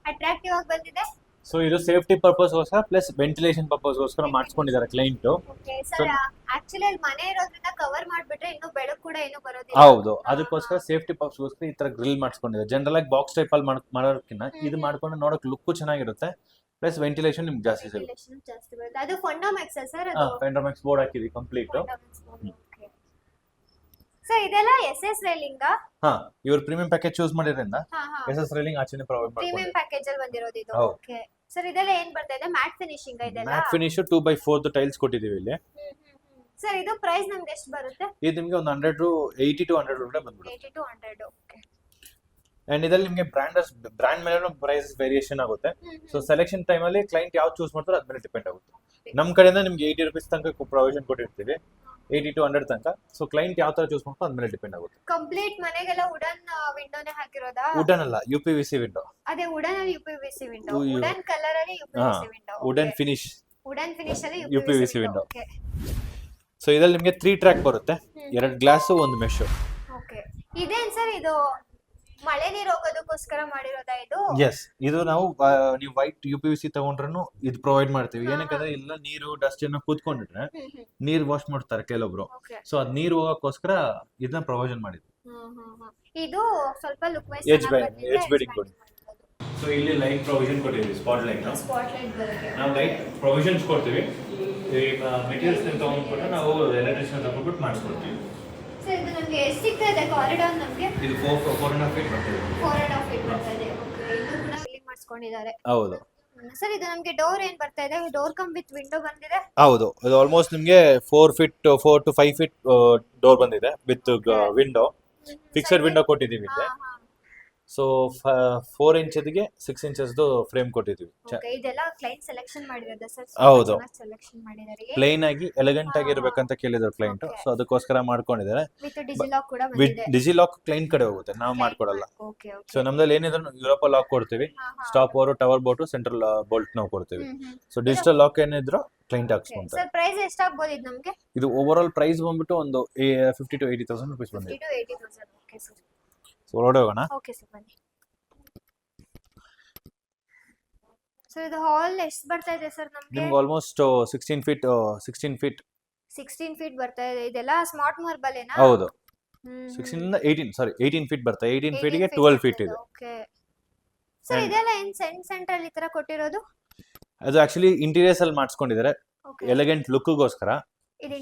ಅಟ್ರಾಕ್ಟಿವ್ ಆಗಿ ಬಂದಿದೆ. ಸೊ ಇದು ಸೇಫ್ಟಿ ಪರ್ಪಸ್ ಗೋಸ್ಕರ ಪ್ಲಸ್ ವೆಂಟಿಲೇಷನ್ ಪರ್ಪಸ್ ಗೋಸ್ಕರ ಮಾಡಿಸ್ಕೊಂಡಿದ್ದಾರೆ ಕ್ಲೈಂಟ್. ಸರ್ ಆಕ್ಚುಲಿ ಅಲ್ಲಿ ಮನೆ ಇರೋದ್ರಿಂದ ಕವರ್ ಮಾಡ್ಬಿಟ್ರೆ ಇನ್ನು ಬೆಳಕು ಕೂಡ ಏನು ಬರೋದಿಲ್ಲ. ಹೌದು, ಅದಕ್ಕೋಸ್ಕರ ಸೇಫ್ಟಿ ಪರ್ಪಸ್ ಗೋಸ್ಕರ ಈ ತರ ಗ್ರಿಲ್ ಮಾಡಿಸ್ಕೊಂಡಿದ್ದಾರೆ. ಜನರಲ್ ಆಗಿ ಬಾಕ್ಸ್ ಟೈಪ್ ಅಲ್ಲಿ ಮಾಡೋದಕ್ಕಿಂತ ಇದು ಮಾಡ್ಕೊಂಡು ನೋಡಕ್ ಲುಕ್ ಚೆನ್ನಾಗಿರುತ್ತೆ, ಪ್ಲಸ್ ವೆಂಟಿಲೇಷನ್ ನಿಮ್ಗೆ ಜಾಸ್ತಿ ಸಿಗುತ್ತೆ. ಅದು ಫಂಡಾಮೆಕ್ಸ್ ಸರ್? ಅದು ಫಂಡಾಮೆಕ್ಸ್ ಬೋರ್ಡ್ ಹಾಕಿದೀವಿ ಕಂಪ್ಲೀಟ್. ಸರ್ ಇದೆಲ್ಲ SS ರೈಲಿಂಗ್? ಇವರು ಪ್ರೀಮಿಯಂ ಪ್ಯಾಕೇಜ್ ಚೂಸ್ ಮಾಡಿದ್ರಿಂದ SS ರೈಲಿಂಗ್ ಆಚೆನೆ ಪ್ರೊವೈಡ್ ಮಾಡ್ತಾರೆ. ಪ್ರೀಮಿಯಂ ಪ್ಯಾಕೇಜ್ ಅಲ್ಲಿ ಬಂದಿರೋದು ಇದು. ಓಕೆ. ಸರ್ ಇದೆಲ್ಲ ಏನ್ ಬರ್ತಾ ಇದೆ? ಮ್ಯಾಟ್ ಫಿನಿಶಿಂಗ್ ಇದೆಲ್ಲ? ಮ್ಯಾಟ್ ಫಿನಿಶ್ 2x4 ಟೈಲ್ಸ್ ಕೊಟ್ಟಿದೀವಿ ಇಲ್ಲಿ. ಸರ್ ಇದು ಪ್ರೈಸ್ ನಮ್ಗೆ ಎಷ್ಟು ಬರುತ್ತೆ? ಇದು ನಿಮಗೆ ಒಂದು 80 to 100 ರೂಪಾಯಿ ಬಂದ್ಬಿಡುತ್ತೆ. 80 to 100. ಓಕೆ. ಅಂಡ್ ಇದರಲ್ಲಿ ನಿಮಗೆ ಬ್ರ್ಯಾಂಡ್ ಮೇಲೆ ಪ್ರೈಸ್ ವೇರಿಯೇಷನ್ ಆಗುತ್ತೆ. ಸೊ ಸೆಲೆಕ್ಷನ್ ಟೈಮ್ ಅಲ್ಲಿ ಕ್ಲೈಂಟ್ ಯಾವ್ದು ಚೂಸ್ ಮಾಡ್ತಾರೋ ಅದ್ರ ಮೇಲೆ ಡಿಪೆಂಡ್ ಆಗುತ್ತೆ. ನಮ್ಮ ಕಡೆಯಿಂದ ನಿಮಗೆ 80 ರೂಪೀಸ್ ತನಕ ಪ್ರೊವಿಷನ್ ಕೊಟ್ಟಿರ್ತೀವಿ, 80 to 100 ತನಕ. ಸೊ ಕ್ಲೈಂಟ್ ಯಾವ ತರ ಚೂಸ್ ಮಾಡ್ತಾರೋ ಅದ್ರ ಮೇಲೆ ಡಿಪೆಂಡ್ ಆಗುತ್ತೆ. ಕಂಪ್ಲೀಟ್ ಮನೆಗೆಲ್ಲ ವುಡನ್ ವಿಂಡೋನೇ ಹಾಕಿರೋದಾ? ವುಡನ್ ಅಲ್ಲ, UPVC ವಿಂಡೋ. ಅದೇ ವುಡನ್ ಅಲ್ಲಿ UPVC ವಿಂಡೋ, ವುಡನ್ ಕಲರ್ ಅಲ್ಲಿ UPVC ವಿಂಡೋ, ವುಡನ್ ಫಿನಿಶ್ ಅಲ್ಲಿ UPVC ವಿಂಡೋ. ಸೊ ಇದರಲ್ಲಿ ನಿಮಗೆ 3 ಟ್ರ್ಯಾಕ್ ಬರುತ್ತೆ, 2 ಗ್ಲಾಸ್ 1 ಮೆಶ್. ಓಕೆ. ಇದೇನ್ ಸರ್ ಇದು ಮಳೆ ನೀರು ಹೋಗೋದಕ್ಕೋಸ್ಕರ ಮಾಡಿರೋದಾ ಇದು? ಎಸ್, ಇದು ನಾವು ನೀವು ವೈಟ್ UPVC ತಗೊಂಡ್ರು ಇದು ಪ್ರೊವೈಡ್ ಮಾಡ್ತೀವಿ. ಏನಕ್ಕಂದ್ರೆ ಇಲ್ಲ ನೀರು ಡಸ್ಟ್ ಏನೋ ಕೂತ್ಕೊಂಡಿಟ್ರೆ ನೀರು ವಾಶ್ ಮಾಡ್ತಾರೆ ಕೆಲವೊಬ್ರು. ಸೊ ಅದ್ ನೀರು ಹೋಗೋಕ್ಕೋಸ್ಕರ ಇದನ್ನ ಪ್ರೊವಿಷನ್ ಮಾಡಿದ್ವಿ. ಇದು ಸ್ವಲ್ಪ ಲುಕ್ ವೈಸ್ ಎಚ್ ಬೆಡಿಂಗ್ ಕೊಡಿ. ಸೊ ಇಲ್ಲಿ ಲೈಟ್ ಪ್ರೊವಿಷನ್ ಕೊಟ್ಟಿದ್ದೀವಿ, ಸ್ಪಾಟ್ ಲೈಟ್ ಬರುತ್ತೆ. ನಾವು ಲೈಟ್ ಪ್ರೊವಿಷನ್ಸ್ ಕೊಡ್ತೀವಿ. ಈಗ ಮೆಟೀರಿಯಲ್ಸ್ ತಗೊಂಡ್ಬಿಟ್ಟು ನಾವು ಎಲೆಕ್ಟ್ರಿಷಿಯನ್ ತಗೊಂಡ್ಬಿಟ್ಟು ಮಾಡಿಸ್ಕೊಡ್ತೀವಿ. ಸರ್ ಇದು ನಮಗೆ ಎಷ್ಟು ಸಿಗ್ತಾ ಇದೆ ಕಾರಿಡಾರ್? ನಮಗೆ ಇದು 4.5 ಫೀಟ್ ಬರ್ತದೆ. 4.5 ಫೀಟ್ ಬರ್ತದೆ. ಓಕೆ. ಇದು ಕೂಡ ಫಿಲ್ಲಿಂಗ್ ಮಾಡಿಸ್ಕೊಂಡಿದ್ದಾರೆ. ಹೌದು ಸರ್ ಇದು ನಮಗೆ ಡೋರ್ ಏನ್ ಬರ್ತಾ ಇದೆ? ಡೋರ್ ಕಮ್ ವಿತ್ ವಿಂಡೋ ಬಂದಿದೆ. ಹೌದು, ಇದು ಆಲ್ಮೋಸ್ಟ್ ನಿಮಗೆ 4 to 5 ಫೀಟ್ ಡೋರ್ ಬಂದಿದೆ ವಿತ್ ವಿಂಡೋ. ಫಿಕ್ಸೆಡ್ ವಿಂಡೋ ಕೊಟ್ಟಿದ್ದೀವಿ ಇಲ್ಲಿ. ಸೊ 4 ಇಂಚಸ್ಗೆ 6 ಇಂಚಸ್ದು ಫ್ರೇಮ್ ಕೊಟ್ಟಿದ್ದೀವಿ. ಓಕೆ. ಇದೆಲ್ಲ ಕ್ಲೈಂಟ್ ಸೆಲೆಕ್ಷನ್ ಮಾಡಿರೋದು ಸರ್? ಹೌದು, ಸೆಲೆಕ್ಷನ್ ಮಾಡಿದ್ದಾರೆ. ಪ್ಲೇನ್ ಆಗಿ ಎಲಿಗೆಂಟ್ ಆಗಿ ಇರಬೇಕಂತ ಕೇಳಿದ್ರು ಕ್ಲೈಂಟ್. ಸೊ ಅದಕ್ಕೋಸ್ಕರ ಮಾಡ್ಕೊಂಡಿದ್ದಾರೆ. ವಿತ್ ಡಿಜಿಲಾಕ್ ಕೂಡ ಬಂದಿದೆ. ಡಿಜಿಲಾಕ್ ಕ್ಲೈಂಟ್ ಕಡೆ ಹೋಗುತ್ತೆ, ನಾವು ಮಾಡ್ಕೊಡಲ್ಲ. ಓಕೆ. ಓಕೆ. ಸೊ ನಮ್ದಲ್ಲಿ ಏನಿದ್ರು ಯೂರೋಪ ಲಾಕ್ ಕೊಡ್ತೀವಿ, stop over, tower boat, central bolt ನಾವು ಕೊಡ್ತೀವಿ. ಸೊ ಡಿಜಿಟಲ್ ಲಾಕ್ ಏನಿದ್ರು ಕ್ಲೈಂಟ್ ಹಾಕ್ಸ್ಕೊಂತಾರೆ. ಸರ್ ಪ್ರೈಸ್ ಎಷ್ಟಾಗಬಹುದು ಇದು ನಮಗೆ? ಇದು ಓವರ್ ಆಲ್ ಪ್ರೈಸ್ ಬಂದ್ಬಿಟ್ಟು ಒಂದು 50 to 80,000 ರೂಪೀಸ್ ಬಂದಿದೆ. 50 to 80,000. Okay sir. ಸೊ ಹೊರಡೆ ಹೋಗೋಣ. ಓಕೆ ಸರ್, ಬನ್ನಿ. ಸರ್ ಇದು ಹಾಲ್ ಎಷ್ಟು ಬರ್ತಾ ಇದೆ ಸರ್ ನಮಗೆ? ನಿಮ್ಗೆ ಆಲ್ಮೋಸ್ಟ್ 16 ಫೀಟ್ 16 ಫೀಟ್ ಬರ್ತಾ ಇದೆ. ಇದೆಲ್ಲ ಸ್ಮಾರ್ಟ್ ಮಾರ್ಬಲ್ ಏನಾ? ಹೌದು, 16 ಇಂದ 18 ಫೀಟ್ ಬರ್ತದೆ. 18 ಫೀಟ್ಗೆ 12 ಫೀಟ್ ಇದೆ. ಓಕೆ. ಸರ್ ಇದೆಲ್ಲ ಏನ್ ಸೆಂಟ್ರಲ್ ಈ ತರ ಕೊಟ್ಟಿರೋದು? ಅದು ಆಕ್ಚುಲಿ ಇಂಟೀರಿಯರ್ಸ್ ಅಲ್ಲಿ ಮಾಡಿಸ್ಕೊಂಡಿದ್ದಾರೆ, ಎಲಿಗೆಂಟ್ ಲುಕ್ಗೋಸ್ಕರ. ಇದು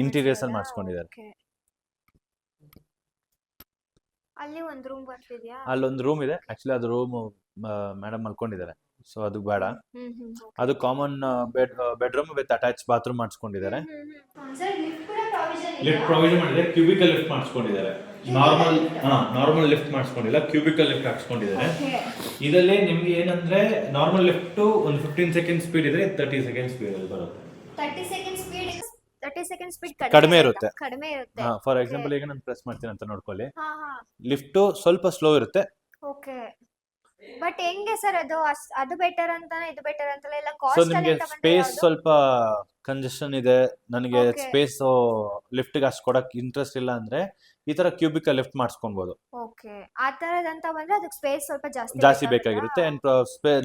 ಇಂಟೀರಿಯರ್ಸ್ ಅಲ್ಲಿ ಮಾಡಿಸ್ಕೊಂಡಿದ್ದಾರೆ. ಅಲ್ಲಿ ಒಂದು ರೂಮ್ ಬರ್ತಿದ್ಯಾ? ಅಲ್ಲೊಂದು ರೂಮ್ ಇದೆ. ಆಕ್ಚುಲಿ ಅದು ರೂಮ್ ಮೇಡಮ್ ಮಲ್ಕೊಂಡಿದ್ದಾರೆ, ಸೊ ಅದು ಬೇಡ. ಅದು common bedroom with attach bathroom ಮಾಡಿಸ್ಕೊಂಡಿದ್ದಾರೆ. ಲಿಫ್ಟ್ ಪ್ರೊವಿಷನ್ ಮಾಡಿದ್ದಾರೆ, ಕ್ಯೂಬಿಕಲ್ ಲಿಫ್ಟ್ ಮಾಡಿಸ್ಕೊಂಡಿದ್ದಾರೆ. ನಾರ್ಮಲ್ ಲಿಫ್ಟ್ ಮಾಡಿಸ್ಕೊಂಡಿಲ್ಲ, ಕ್ಯೂಬಿಕಲ್ ಲಿಫ್ಟ್ ಹಾಕ್ಸ್ಕೊಂಡಿದ್ದಾರೆ. ಇದರಲ್ಲಿ ನಿಮ್ಗೆ ಏನಂದ್ರೆ ನಾರ್ಮಲ್ ಲಿಫ್ಟ್ ಒಂದು 15 ಸೆಕೆಂಡ್ ಸ್ಪೀಡ್ ಇದೆ, 30 ಸೆಕೆಂಡ್ ಸ್ಪೀಡ್ ಅಲ್ಲಿ ಬರುತ್ತೆ. 30 ಸೆಕೆಂಡ್ ಸ್ಪೀಡ್ ಕಡಿಮೆ ಇರುತ್ತೆ. For Okay. ಎಕ್ಸಾಂಪಲ್ ಈಗ ನಾನು ಪ್ರೆಸ್ ಮಾಡ್ತೀನಿ ಅಂತ ನೋಡ್ಕೊಳ್ಳಿ. ಲಿಫ್ಟ್ ಸ್ವಲ್ಪ ಸ್ಲೋ ಇರುತ್ತೆ. ಓಕೆ. ಬಟ್ ಹೆಂಗೆ ಸರ್ ಅದು ಬೆಟರ್ ಅಂತಾನೆ ಇದು ಬೆಟರ್ ಅಂತಲ್ಲ, ಎಲ್ಲ ಸೊ ಕಾಸ್ಟ್ ನಿಮಗೆ ಅಲ್ಲಿ ಸ್ಪೇಸ್ ಸ್ವಲ್ಪ ಕಂಜೆಷನ್ ಇದೆ, ನನಗೆ ಸ್ಪೇಸ್ ಲಿಫ್ಟ್ ಗೆ ಅಷ್ಟು ಕೊಡಕ್ ಇಂಟ್ರೆಸ್ಟ್ ಇಲ್ಲ ಅಂದ್ರೆ ಈ ತರ ಕ್ಯೂಬಿಕಲ್ ಲಿಫ್ಟ್ ಮಾಡಿಸ್ಕೊಬಹುದು. ಓಕೆ. ಆ ತರದಂತ ಬಂದ್ರೆ ಅದಕ್ಕೆ ಸ್ಪೇಸ್ ಸ್ವಲ್ಪ ಜಾಸ್ತಿ ಬೇಕಾಗಿರುತ್ತೆ. ಅಂಡ್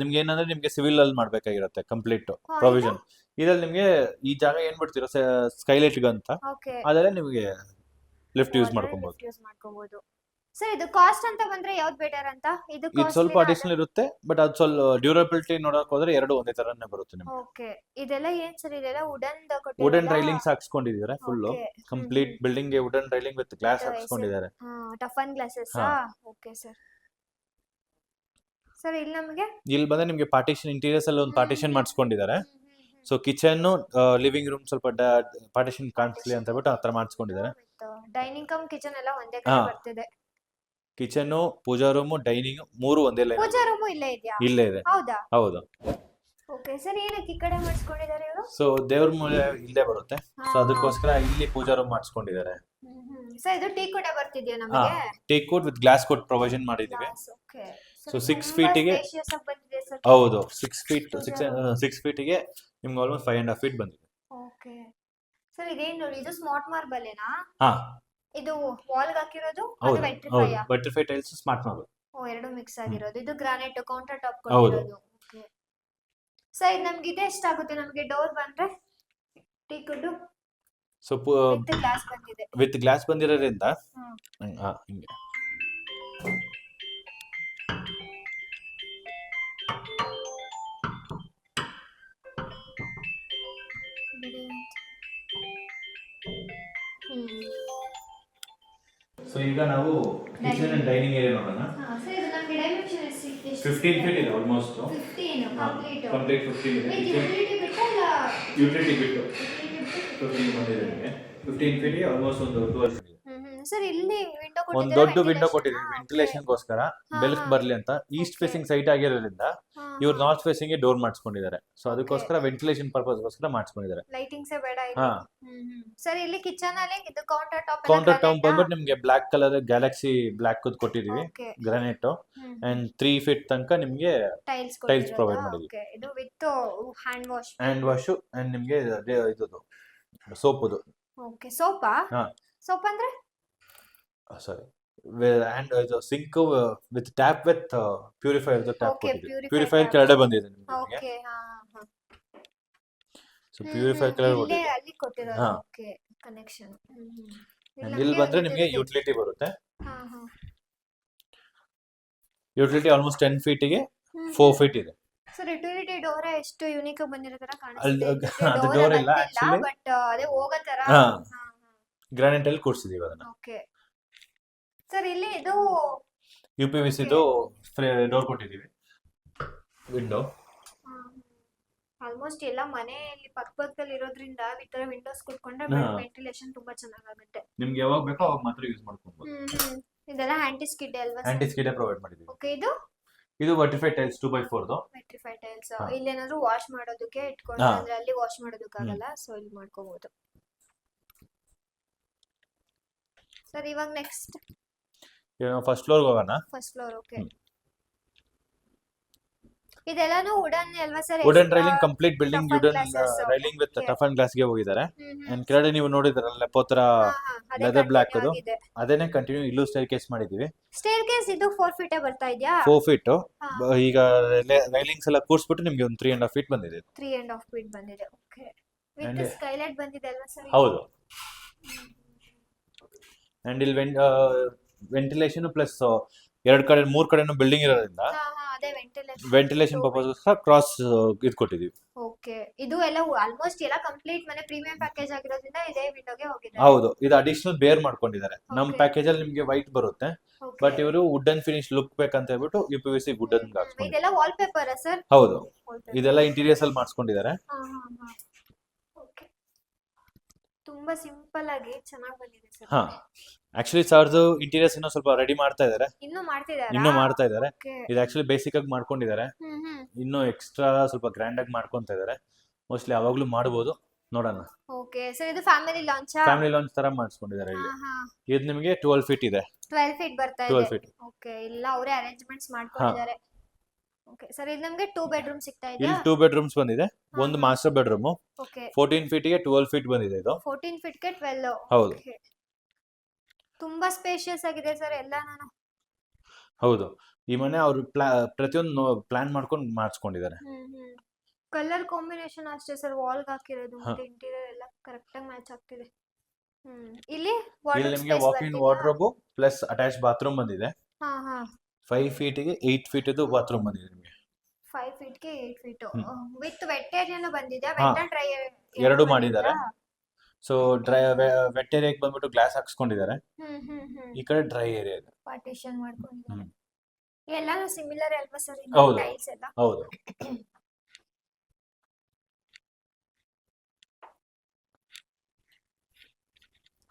ನಿಮ್ಗೆ ಏನಂದ್ರೆ ನಿಮ್ಗೆ ಸಿವಿಲ್ ಅಲ್ಲಿ ಮಾಡ್ಬೇಕಾಗಿರುತ್ತೆ ಕಂಪ್ಲೀಟ್ ಪ್ರೊವಿಷನ್. ಇದ್ರಲ್ಲಿ ನಿಮ್ಗೆ ಈ ಜಾಗ ಏನ್ ಬಿಡ್ತಿರೋ ಸ್ಕೈಲೈಟ್ ಅಂತ, ಅದರಲ್ಲಿ ನಿಮ್ಗೆ ಲಿಫ್ಟ್ ಯೂಸ್ ಮಾಡ್ಕೊಬಹುದು. ಸರ್ ಇದು ಕಾಸ್ಟ್ ಅಂತ ಬಂದ್ರೆ ಯಾವ್ದು ಬೆಟರ್ ಅಂತ? ಇದು ಸ್ವಲ್ಪ ಅಡಿಷನಲ್ ಇರುತ್ತೆ, ಬಟ್ ಅದು ಸ್ವಲ್ಪ ಡ್ಯೂರಬಿಲಿಟಿ ನೋಡಕ್ ಹೋದ್ರೆ ಎರಡು ಒಂದೇ ತರನೇ ಬರುತ್ತೆ ನಿಮ್ಗೆ. ಓಕೆ. ಇದೆಲ್ಲ ಏನ್ ಸರ್? ಇದೆಲ್ಲ ವುಡನ್ ರೈಲಿಂಗ್ಸ್ ಹಾಕ್ಸ್ಕೊಂಡಿದ್ದಾರೆ. ಫುಲ್ ಕಂಪ್ಲೀಟ್ ಬಿಲ್ಡಿಂಗ್ ಗೆ ವುಡನ್ ರೈಲಿಂಗ್ ವಿತ್ ಗ್ಲಾಸ್ ಹಾಕ್ಸ್ಕೊಂಡಿದ್ದಾರೆ. Toughen glasses. Okay sir. Sir ಇಲ್ಲಿ ನಮಗೆ ಇಲ್ಲಿ ಬಂದ್ರೆ ನಿಮ್ಗೆ ಪಾರ್ಟಿಷನ್, ಇಂಟೀರಿಯರ್ಸ್ ಅಲ್ಲಿ ಒಂದು ಪಾರ್ಟಿಷನ್ ಮಾಡಿಸ್ಕೊಂಡಿದ್ದಾರೆ. ಸೊ ಕಿಚನ್, ಲಿವಿಂಗ್ ರೂಮ್ ಸ್ವಲ್ಪ ಪಾರ್ಟಿಷನ್ ಕಾಣಿಸ್ಲಿ ಅಂತ ಬಿಟ್ಟು ಆತರ ಮಾಡಿಸ್ಕೊಂಡಿದ್ದಾರೆ. ಡೈನಿಂಗ್ ಕಮ್ ಕಿಚನ್ ಎಲ್ಲ ಒಂದೇ ಕಡೆ ಬರ್ತಿದೆ. ಕಿಚನ್, ಪೂಜಾ ರೂಮ್, ಡೈನಿಂಗ್ ಮೂರು ಒಂದೇ ಲೈನ್. ಪೂಜಾ ರೂಮ್ ಇಲ್ಲೇ ಇದೆಯಾ? ಇಲ್ಲೇ ಇದೆ. ಹೌದಾ? ಹೌದು. Okay sir. ಏನಕ್ಕೆ ಈ ಕಡೆ ಮಾಡಿಸ್ಕೊಂಡಿದ್ದಾರೆ ಇವರು? ಸೊ ದೇವ್ರ ಮೂಲೆ ಇಲ್ಲೇ ಬರುತ್ತೆ, ಸೊ ಅದಕ್ಕೋಸ್ಕರ ಇಲ್ಲಿ ಪೂಜಾ ರೂಮ್ ಮಾಡಿಸ್ಕೊಂಡಿದ್ದಾರೆ. ಸರ್ ಇದು ಟೀ ಕೂಡ ಬರ್ತಿದ್ಯಾ ನಮಗೆ? Tea coat with glass coat provision ಮಾಡಿದೀವಿ. ಓಕೆ. ಸೊ 6 ಫೀಟಿಗೆ ಹೌದು 6 ಫೀಟಿಗೆ ನಿಮ್ಗೆ ಆಲ್ಮೋಸ್ಟ್ 5.5 ಫೀಟ್ ಬಂದಿದೆ. Okay sir. ಇದೇನು ನೋಡಿ, ಇದು ಸ್ಮಾರ್ಟ್ ಮಾರ್ಬಲ್ ಏನಾ? ಇದು ವಾಲ್ ಹಾಕಿರೋದು? ಅದು ವೆಟ್ರಿಫೈ ಟೈಲ್ಸ್, ಸ್ಮಾರ್ಟ್ ಮಾರ್ಬಲ್. ಎರಡು ಮಿಕ್ಸ್ ಆಗಿರೋದು. ಇದು ಗ್ರಾನೈಟ್ ಕೌಂಟರ್ ಟಾಪ್ ಕೊಟ್ಟಿರೋದು. Okay sir. ಇದು ನಮಗೆ ಇದೆ ಎಷ್ಟಾಗುತ್ತೆ ನಮಗೆ ಡೋರ್ ಬಂದ್ರೆ? Teak wood so with glass ಬಂದಿದೆ. ವಿತ್ ಗ್ಲಾಸ್ ಬಂದಿರೋದ್ರಿಂದ ಹಿಂಗೆ ಸೊ ಈಗ ನಾವು ಕಿಚನ್ ಅಂಡ್ ಡೈನಿಂಗ್ ಏರಿಯಾ ನೋಡೋಣ. ಸರ್ ಇದು ನಮಗೆ ಡೈಮೆನ್ಷನ್ ಎಷ್ಟು 15 ಫೀಟ್ ಇದೆ ಆಲ್ಮೋಸ್ಟ್ 15 ಕಂಪ್ಲೀಟ್ ಕಂಪ್ಲೀಟ್ 15 ಇದೆ ಯುಟಿಲಿಟಿ ಬಿಟ್ಟಲ್ಲ ಯುಟಿಲಿಟಿ ಬಿಟ್ಟು 15 ಬಂದಿದೆ ನಿಮಗೆ 15 ಫೀಟ್ ಗೆ ಆಲ್ಮೋಸ್ಟ್ ಒಂದು 2 ವರ್ಷ ಇದೆ. ಸರ್ ಇಲ್ಲಿ ವಿಂಡೋ ಒಂದು ದೊಡ್ಡ ವಿಂಡೋ ಕೊಟ್ಟಿದ್ದೀವಿ ವೆಂಟಿಲೇಷನ್ ಗೋಸ್ಕರ ಬೆಳಕು ಬರ್ಲಿ ಅಂತ ಈಸ್ಟ್ ಫೇಸಿಂಗ್ ಸೈಟ್ ಆಗಿರೋದ್ರಿಂದ ಇವ್ರು ನಾರ್ತ್ ಫೇಸಿಂಗ್ ಗೆ ಡೋರ್ ಮಾಡಿಸ್ಕೊಂಡಿದ್ದಾರೆ ಸೊ ಅದಕ್ಕೋಸ್ಕರ ವೆಂಟಿಲೇಷನ್ ಪರ್ಪಸ್ ಗೋಸ್ಕರ ಮಾಡಿಸ್ಕೊಂಡಿದ್ದಾರೆ. ಲೈಟಿಂಗ್ಸ್ ಬೇಡ ಹಾ ಸರ್ ಇಲ್ಲಿ ಕಿಚನ್ ಅಲ್ಲಿ ಇದು ಕೌಂಟರ್ ಟಾಪ್ ಕೌಂಟರ್ ಟಾಪ್ ಬಂದ್ಬಿಟ್ಟು ನಿಮ್ಗೆ ಬ್ಲಾಕ್ ಕಲರ್ ಗ್ಯಾಲಕ್ಸಿ ಬ್ಲಾಕ್ ಕೊಟ್ಟಿದೀವಿ ಗ್ರಾನೈಟ್ ಅಂಡ್ 3 ಫೀಟ್ ತನಕ ನಿಮ್ಗೆ ಟೈಲ್ಸ್ ಪ್ರೊವೈಡ್ ಮಾಡಿದ್ವಿ. ಇದು ವಿತ್ ಹ್ಯಾಂಡ್ ವಾಶ್ ಅಂಡ್ ನಿಮ್ಗೆ ಇದು ಸೋಪುದು. ಓಕೆ ಸೋಪಾ ಹಾ ಸೋಪ್ ಅಂದ್ರೆ ಸಾರಿ ಅಂಡ್ ಇದು sink with tap with purifier tap ಕೊಟ್ಟಿದ್ದೀವಿ. ಪ್ಯೂರಿಫೈಯರ್ ಕೆಳಗಡೆ ಬಂದಿದೆ ನಿಮ್ಗೆ. ಓಕೆ ಹಾ ಹಾ ಸೊ ಪ್ಯೂರಿಫೈಯರ್ ಕೆಳಗಡೆ ಇಲ್ಲಿ ಬಂದಿದೆ. ಅಲ್ಲಿ ಕೊಟ್ಟಿರೋದು ಓಕೆ ಕನೆಕ್ಷನ್ ಇಲ್ಲಿ ಬಂದ್ರೆ ನಿಮ್ಗೆ ಯುಟಿಲಿಟಿ ಬರುತ್ತೆ. ಹಾ ಹಾ ಯುಟಿಲಿಟಿ ಆಲ್ಮೋಸ್ಟ್ 10 ಫೀಟ್ ಗೆ 4 ಫೀಟ್ ಇದೆ. ಸರ್ ಯುಟಿಲಿಟಿ ಡೋರ್ ಎಷ್ಟು ಯೂನಿಕ್ ಆಗಿ ಬಂದಿರೋ ತರ ಅಲ್ಲಿ ಕಾಣಿಸುತ್ತೆ. ಅದು ಡೋರ್ ಇಲ್ಲ ಆಕ್ಚುಲಿ ಬಟ್ ಅದೇ ಹೋಗೋ ತರ ಹಾ ಗ್ರಾನೈಟ್ ಅಲ್ಲಿ ಕೂರ್ಸಿದೀವಿ ಅದನ್ನ. ಓಕೆ ಸರ್ ಇಲ್ಲಿ ಇದು UPVC ಇದು ಡೋರ್ ಕೊಟ್ಟಿದೀವಿ. ವಿಂಡೋ ಆಲ್ಮೋಸ್ಟ್ ಎಲ್ಲ ಮನೆಯಲ್ಲಿ ಪಕ್ಕದಲ್ಲಿ ಇರೋದ್ರಿಂದ ಈ ತರ ವಿಂಡೋಸ್ ಕುತ್ಕೊಂಡ್ರೆ ವೆಂಟಿಲೇಷನ್ ತುಂಬಾ ಚೆನ್ನಾಗುತ್ತೆ. ನಿಮ್ಗೆ ಯಾವಾಗ ಬೇಕೋ ಅವಾಗ ಮಾತ್ರ ಯೂಸ್ ಮಾಡ್ಕೊಬಹುದು. ಇದೆಲ್ಲ ಆಂಟಿ ಸ್ಕಿಡ್ ಅಲ್ವಾ? ಆಂಟಿ ಸ್ಕಿಡ್ ಪ್ರೊವೈಡ್ ಮಾಡಿದೀವಿ. ಓಕೆ ಇದು ವರ್ಟಿಫೈ ಟೈಲ್ಸ್ 2x4 ದು. ವರ್ಟಿಫೈ ಟೈಲ್ಸ್ ಇಲ್ಲೇನಾದ್ರೂ ವಾಶ್ ಮಾಡೋದಕ್ಕೆ ಇಟ್ಕೊಂಡ್ರೆ ಅಂದ್ರೆ ಅಲ್ಲಿ ವಾಶ್ ಮಾಡೋದಕ್ಕಾಗಲ್ಲ ಸೊ ಇಲ್ಲಿ ಮಾಡ್ಕೋಬಹುದು. ಸರ್ ಇವಾಗ ನೆಕ್ಸ್ಟ್ ಫಸ್ಟ್ ಫ್ಲೋರ್ ಹೋಗೋಣ. ಫಸ್ಟ್ ಫ್ಲೋರ್ ಓಕೆ ಇದೆಲ್ಲಾನು ವುಡನ್ ಅಲ್ವಾ sir? Wooden railing complete building wooden railing with tough and glass ಗೆ ಹೋಗಿದ್ದಾರೆ. ಅಂಡ್ ಕೆಳಗಡೆ ನೀವು ನೋಡಿದ್ರಲ್ಲ ಪೋತ್ರ ಲೆದರ್ ಬ್ಲಾಕ್ ಅದು ಅದೇನೆ ಕಂಟಿನ್ಯೂ ಇಲ್ಲೂ ಸ್ಟೇರ್ ಕೇಸ್ ಮಾಡಿದೀವಿ. ಸ್ಟೇರ್ ಕೇಸ್ ಇದು 4 ಫೀಟ್ ಬರ್ತಾ ಇದೆಯಾ? 4 ಫೀಟ್ ಈಗ ರೈಲಿಂಗ್ಸ್ ಎಲ್ಲ ಕೂರ್ಸ್ಬಿಟ್ಟು ನಿಮ್ಗೆ ಒಂದು 3.5 ಫೀಟ್ ಬಂದಿದೆ. 3.5 ಫೀಟ್ ಬಂದಿದೆ ಓಕೆ ವಿತ್ ಸ್ಕೈಲೈಟ್ ಬಂದಿದೆ ಅಲ್ವಾ ಸರ್? ಹೌದು. ಅಂಡ್ ಇಲ್ಲಿ ವೆಂಟಿಲೇಷನ್ ಪ್ಲಸ್ ಎರಡು ಕಡೆ 3 ಕಡೆನೂ ಬಿಲ್ಡಿಂಗ್ ಇರೋದ್ರಿಂದ ಅದೇ ವೆಂಟಿಲೇಷನ್ ಪರ್ಪಸ್ ಕ್ರಾಸ್ ಇದು ಕೊಟ್ಟಿದೀವಿ. ಓಕೆ ಇದು ಎಲ್ಲ ಆಲ್ಮೋಸ್ಟ್ ಎಲ್ಲ ಕಂಪ್ಲೀಟ್ ಮನೆ ಪ್ರೀಮಿಯಂ ಪ್ಯಾಕೇಜ್ ಆಗಿರೋದ್ರಿಂದ ಇದೇ ವಿಂಡೋಗೆ ಹೋಗಿದೆ. ಹೌದು ಇದು ಅಡಿಷನಲ್ ಬೇರ್ ಮಾಡ್ಕೊಂಡಿದ್ದಾರೆ. ನಮ್ಮ ಪ್ಯಾಕೇಜ್ ಅಲ್ಲಿ ನಿಮಗೆ ವೈಟ್ ಬರುತ್ತೆ ಬಟ್ ಇವರು ವುಡನ್ ಫಿನಿಶ್ ಲುಕ್ ಬೇಕಂತ ಹೇಳ್ಬಿಟ್ಟು UPVC ವುಡನ್ ಹಾಕ್ಸ್ಕೊಂಡಿದ್ದಾರೆ. ಇದೆಲ್ಲ ವಾಲ್ ಪೇಪರ್ ಸರ್? ಹೌದು ಇದೆಲ್ಲ ಇಂಟೀರಿಯರ್ಸ್ ಅಲ್ಲಿ ಮಾಡಿಸ್ಕೊಂಡಿದ್ದಾರೆ. ಓಕೆ ತುಂಬಾ ಸಿಂಪಲ್ ಆಗಿ ಚೆನ್ನಾಗಿ ಬಂದಿದೆ ಸರ್. ಹಾ ಆಕ್ಚುಲಿ ಸರ್ದು ಇಂಟೀರಿಯರ್ಸ್ ಇನ್ನೂ ಸ್ವಲ್ಪ ರೆಡಿ ಮಾಡ್ತಾ ಇದ್ದಾರೆ. ಇನ್ನೂ ಮಾಡ್ತಾ ಇದ್ದಾರೆ. ಇದು ಆಕ್ಚುಲಿ ಬೇಸಿಕ್ ಆಗಿ ಮಾಡ್ಕೊಂಡಿದ್ದಾರೆ. ಇನ್ನೂ ಎಕ್ಸ್ಟ್ರಾ ಸ್ವಲ್ಪ ಗ್ರ್ಯಾಂಡ್ ಆಗಿ ಮಾಡ್ಕೊಂತ ಇದ್ದಾರೆ. ಮೋಸ್ಟ್ಲಿ ಅವಾಗ್ಲೂ ಮಾಡಬಹುದು ನೋಡೋಣ. ಓಕೆ ಸರ್ ಇದು ಫ್ಯಾಮಿಲಿ ಲಾಂಚ್ ತರ ಮಾಡಿಸ್ಕೊಂಡಿದ್ದಾರೆ. ಇಲ್ಲಿ ಇದು ನಿಮಗೆ 12 ಫೀಟ್ ಇದೆ. 12 ಫೀಟ್ ಬರ್ತಾ ಇದೆ. 12 ಫೀಟ್ ಓಕೆ ಎಲ್ಲ ಅವರೇ ಅರೇಂಜ್ಮೆಂಟ್ಸ್ ಮಾಡ್ಕೊಂಡಿದ್ದಾರೆ. ಓಕೆ ಸರ್ ಇದು ನಮಗೆ 2 ಬೆಡ್ರೂಮ್ ಸಿಗ್ತಾ ಇದೆ. ಇಲ್ಲಿ 2 ಬೆಡ್ರೂಮ್ಸ್ ಬಂದಿದೆ. ಒಂದು ಮಾಸ್ಟರ್ ಬೆಡ್ರೂಮ್. ಓಕೆ 14 ಫೀಟ್ ಗೆ 12 ಫೀಟ್ ಬಂದಿದೆ ಇದು. 14 ಫೀಟ್ ಗೆ 12. ಹೌದು ತುಂಬಾ ಸ್ಪೇಷಿಯಸ್ ಆಗಿದೆ ಸರ್ ಎಲ್ಲ. ಹೌದು ಈ ಮನೆ ಅವರು ಪ್ರತಿಯೊಂದು ಪ್ಲಾನ್ ಮಾಡ್ಕೊಂಡು ಮಾಡಿಸ್ಕೊಂಡಿದ್ದಾರೆ. ಕಲರ್ ಕಾಂಬಿನೇಷನ್ ಅಷ್ಟೇ ಸರ್ ವಾಲ್ ಹಾಕಿರೋದು ಮತ್ತೆ ಇಂಟೀರಿಯರ್ ಎಲ್ಲ ಕರೆಕ್ಟ್ ಆಗಿ ಮ್ಯಾಚ್ ಆಗ್ತಿದೆ. ಇಲ್ಲಿ ನಿಮಗೆ walk in wardrobe plus attach bathroom ಬಂದಿದೆ. 5 ಫೀಟ್ ಗೆ 8 ಫೀಟ್ ಇದು ಬಾತ್ರೂಮ್ ಬಂದಿದೆ ನಿಮಗೆ. 5 ಫೀಟ್ ಗೆ 8 ಫೀಟ್ ವಿತ್ ವೆಟ್ ಏರಿಯಾನು ಬಂದಿದೆ. ವೆಟ್ ಅಂಡ್ ಡ್ರೈ ಎರಡು ಮಾಡಿದ್ದಾರೆ. ಸೊ ವೆಟ್ ಏರಿಯಾಗೆ ಬಂದ್ಬಿಟ್ಟು ಗ್ಲಾಸ್ ಹಾಕ್ಸ್ಕೊಂಡಿದ್ದಾರೆ. ಈ ಕಡೆ ಡ್ರೈ ಏರಿಯಾ ಇದೆ ಪಾರ್ಟಿಷನ್ ಮಾಡ್ಕೊಂಡಿದ್ದಾರೆ. ಎಲ್ಲಾನು ಸಿಮಿಲರ್ ಅಲ್ವಾ ಸರ್? ಹೌದು ಟೈಲ್ಸ್ ಎಲ್ಲ ಹೌದು.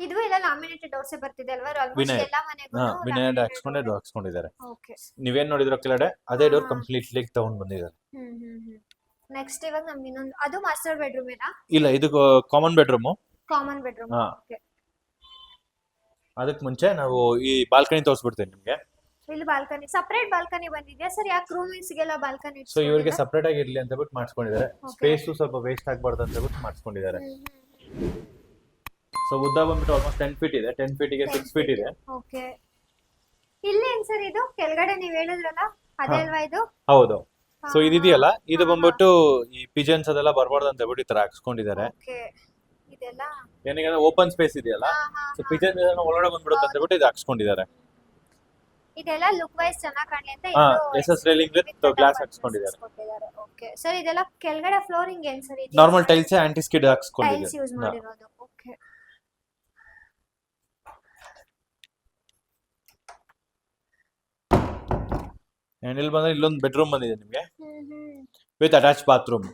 ಇದು ಎಲ್ಲ ಲ್ಯಾಮಿನೇಟೆಡ್ ಡೋರ್ಸ್ ಬರ್ತಿದೆ ಅಲ್ವಾ? ಆಲ್ಮೋಸ್ಟ್ ಎಲ್ಲ ಮನೆಗೂ ವಿನಯಡ್ ಹಾಕ್ಸ್ಕೊಂಡಿದ್ದಾರೆ. ಓಕೆ ನೀವೇನ್ ನೋಡಿದ್ರೋ ಕೆಳಗಡೆ ಅದೇ ಡೋರ್ ಕಂಪ್ಲೀಟ್ಲಿ ತಗೊಂಡ್ ಬಂದಿದ್ದಾರೆ. ನೆಕ್ಸ್ಟ್ ಇವಾಗ ನಮ್ಗೆ ಇನ್ನೊಂದು ಅದು ಮಾಸ್ಟರ್ ಬೆಡ್ರೂಮ್ ಇಲ್ಲ ಇದು ಕಾಮನ್ ಬೆಡ್ರೂಮ್. ಓಕೆ ಅದಕ್ಕೆ ಮುಂಚೆ ನಾವು ಈ ಬಾಲ್ಕನಿ ತೋರಿಸ್ಬಿಡ್ತೇನೆ ನಿಮ್ಗೆ. ಇಲ್ಲಿ ಬಾಲ್ಕನಿ ಸಪರೇಟ್ ಬಾಲ್ಕನಿ ಬಂದಿದೆ ಸರ್. ಯಾಕೆ ರೂಮ್ಸ್ ಗೆಲ್ಲ ಬಾಲ್ಕನಿ? ಸೊ ಇವರಿಗೆ ಸಪರೇಟ್ ಆಗಿ ಇರ್ಲಿ ಅಂತ ಬಿಟ್ಟು ಮಾಡಿಸ್ಕೊಂಡಿದ್ದಾರೆ. ಸ್ಪೇಸ್ ಸ್ವಲ್ಪ ವೇಸ್ಟ್ ಆಗಬಾರ್ದು ಅಂತ ಬಿಟ್ಟು ಮಾಡಿಸ್ಕೊಂಡಿದ್ದಾರೆ. ಸೊ ಉದ್ದ ಬಂದ್ಬಿಟ್ಟು ಆಲ್ಮೋಸ್ಟ್ 10 ಫೀಟ್ ಇದೆ. 10 ಫೀಟ್ ಗೆ 6 ಫೀಟ್ ಇದೆ. ಓಕೆ ಇಲ್ಲಿ ಏನ್ ಸರ್ ಇದು ಕೆಳಗಡೆ ನೀವು ಹೇಳಿದ್ರಲ್ಲ ಅದೇ ಅಲ್ವಾ ಇದು? ಹೌದು. ಸೊ ಇದೆಯಲ್ಲ ಇದು ಬಂದ್ಬಿಟ್ಟು ಈ ಪಿಜನ್ಸ್ ಅದೆಲ್ಲ ಬರಬಾರ್ದು ಅಂತ ಬಿಟ್ಟು ಈ ತರ ಹಾಕ್ಸ್ಕೊಂಡಿದ್ದಾರೆ. ಓಕೆ ಇದೆಲ್ಲ ಏನಕ್ಕೆ ಓಪನ್ ಸ್ಪೇಸ್ ಇದೆಯಲ್ಲ ಸೊ ಪಿಜನ್ ಒಳಗಡೆ ಬಂದ್ಬಿಡುತ್ತೆ ಅಂತ ಬಿಟ್ಟು ಇದು ಹಾಕ್ಸ್ಕೊಂಡಿದ್ದಾರೆ. ಇದೆಲ್ಲ ಲುಕ್ ವೈಸ್ ಚೆನ್ನಾಗಿ ಕಾಣಲಿ ಅಂತ SS ರೈಲಿಂಗ್ ವಿತ್ ಗ್ಲಾಸ್ ಹಾಕ್ಸ್ಕೊಂಡಿದ್ದಾರೆ. ಓಕೆ ಸರ್ ಇದೆಲ್ಲ ಕೆಳಗಡೆ ಫ್ಲೋರಿಂಗ್ ಏನ್ ಸರ್? ಇದು ನಾರ್ಮಲ್ ಟೈಲ್ಸ್ ಆಂಟಿ ಸ್ಕಿಡ್ ಹಾಕ್ಸ್ಕೊಂಡಿದ್ದಾರೆ. ಟೈಲ್ಸ್ ಯೂಸ್ ಮಾಡಿರೋದು. ಓಕೆ And ಇಲ್ಲಿ ಬಂದ್ರೆ ಇಲ್ಲೊಂದು ಬೆಡ್ರೂಮ್ ಬಂದಿದೆ ನಿಮಗೆ ವಿತ್ ಅಟ್ಯಾಚ್ ಬಾತ್ರೂಮ್.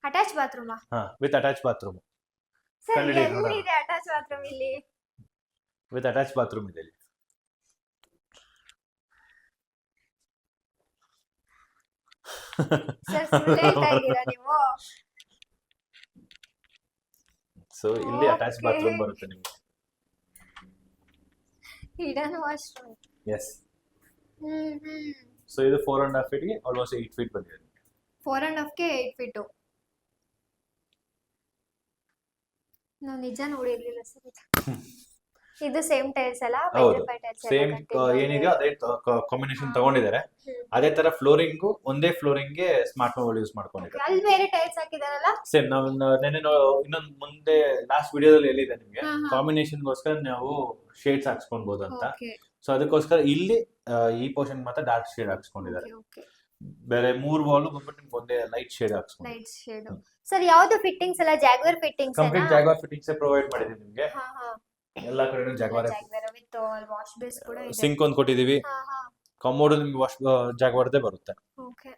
ಅಟ್ಯಾಚ್ ಬಾತ್ರೂಮಾ? ಹಾ, ವಿತ್ ಅಟ್ಯಾಚ್ ಬಾತ್ರೂಮ್. ಸರ್ ಕಂಡಿಡಿ, ಎಲ್ಲಿದೆ ಅಟ್ಯಾಚ್ ಬಾತ್ರೂಮ್ ಇಲ್ಲಿ? ವಿತ್ ಅಟ್ಯಾಚ್ ಬಾತ್ರೂಮ್ ಇದೆ ಇಲ್ಲಿ. ಸರ್ ಸುಳ್ಳು ಹೇಳ್ತಾ ಇದ್ದೀರಾ ನೀವು? ಸೊ ಇಲ್ಲಿ ಅಟ್ಯಾಚ್ ಬಾತ್ರೂಮ್ ಬರುತ್ತೆ ನಿಮಗೆ. Hidden washroom. ಎಸ್. ಸೊ ಇದು 4.5 feet ಗೆ ಆಲ್ಮೋಸ್ಟ್ 8 feet ಬಂದಿದೆ. 4.5 ಗೆ 8 feet. ನಾವು ನಿಜ ನೋಡಿರ್ಲಿಲ್ಲ ಸರ್. ಇದು ಸೇಮ್ ಟೈಲ್ಸ್ ಅಲ್ಲ? ಹೌದು, ಸೇಮ್ ಏನಿದೆ ಅದೇ ಕಾಂಬಿನೇಷನ್ ತಗೊಂಡಿದ್ದಾರೆ. ಅದೇ ತರ ಫ್ಲೋರಿಂಗ್ ಒಂದೇ ಫ್ಲೋರಿಂಗ್ ಗೆ ಸ್ಮಾರ್ಟ್ ಮಾರ್ಬಲ್ ಯೂಸ್ ಮಾಡ್ಕೊಂಡಿದ್ದಾರೆ. ಅಲ್ಲಿ ಬೇರೆ ಟೈಲ್ಸ್ ಹಾಕಿದಾರಲ್ಲ? ಸೇಮ್ ನಾವು ಇನ್ನೊಂದು ಮುಂದೆ ಲಾಸ್ಟ್ ವಿಡಿಯೋದಲ್ಲಿ ಹೇಳಿದೆ ನಿಮಗೆ, ಕಾಂಬಿನೇಷನ್ ಗೋಸ್ಕರ ನಾವು ಶೇಡ್ಸ್ ಹಾಕ್ಸ್ಕೊಬಹುದು ಅಂತ. ಸೊ ಅದಕ್ಕೋಸ್ಕರ ಇಲ್ಲಿ ಈ ಪೋರ್ಷನ್ ಮಾತ್ರ ಡಾರ್ಕ್ ಶೇಡ್ ಹಾಕ್ಸ್ಕೊಂಡಿದ್ದಾರೆ. ಬೇರೆ 3 ವಾಲ್ ಬಂದ್ಬಿಟ್ಟು ನಿಮ್ಗೆ ಒಂದೇ ಲೈಟ್ ಶೇಡ್ ಹಾಕ್ಸ್ಕೊಂಡು. Light shade. ಸರ್ ಯಾವುದು ಫಿಟ್ಟಿಂಗ್ಸ್ ಎಲ್ಲ Jaguar fittings? Complete Jaguar fittings provide ಮಾಡಿದೀವಿ ನಿಮಗೆ. ಎಲ್ಲಾ ಕಡೆನೂ ಜಾಗ್ವಾರ್ ವಿತ್ ವಾಶ್ ಬೇಸ್ ಕೂಡ ಇದೆ. ಸಿಂಕ್ ಒಂದು ಕೊಟ್ಟಿದೀವಿ. ಕಮೋಡ್ ನಿಮ್ಗೆ ವಾಶ್ ಜಾಗ್ವಾರ್ದೇ ಬರುತ್ತೆ. ಓಕೆ.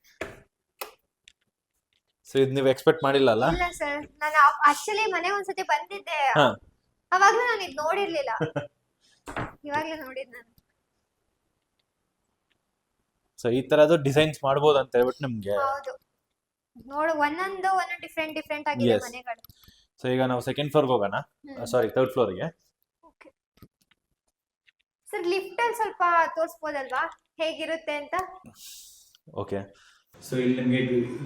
ಸೊ ಇದು ನೀವು ಎಕ್ಸ್ಪೆಕ್ಟ್ ಮಾಡಿಲ್ಲ ಅಲ್ಲ? ಇಲ್ಲ ಸರ್, ನಾನು ಆಕ್ಚುಲಿ ಮನೆ ಒಂದ್ಸತಿ ಬಂದಿದ್ದೆ, ಅವಾಗ್ಲೂ ನಾನು ಇದು ನೋಡಿರ್ಲಿಲ್ಲ. ಇವಾಗ್ಲೇ ನೋಡಿದ್ ನಾನು. ಸೊ ಈ ತರದ್ದು ಡಿಸೈನ್ಸ್ ಮಾಡಬಹುದು ಅಂತ ಹೇಳ್ಬಿಟ್ಟು ನಿಮ್ಗೆ. ಹೌದು, ನೋಡು ಒಂದೊಂದು ಡಿಫ್ರೆಂಟ್ ಆಗಿದೆ Yes. ಮನೆಗಳು. ಸೊ ಈಗ ನಾವು ಸೆಕೆಂಡ್ ಫ್ಲೋರ್ಗೆ ಹೋಗೋಣ. ಸಾರಿ, ಥರ್ಡ್ ಫ್ಲೋರ್ಗೆ. ಓಕೆ ಸರ್, ಲಿಫ್ಟ್ ಅಲ್ಲಿ ಸ್ವಲ್ಪ ತೋರಿಸ್ಬೋದಲ್ವಾ ಹೇಗಿರುತ್ತೆ ಅಂತ? ಓಕೆ. ಸೊ ಇಲ್ಲಿ ನಿಮಗೆ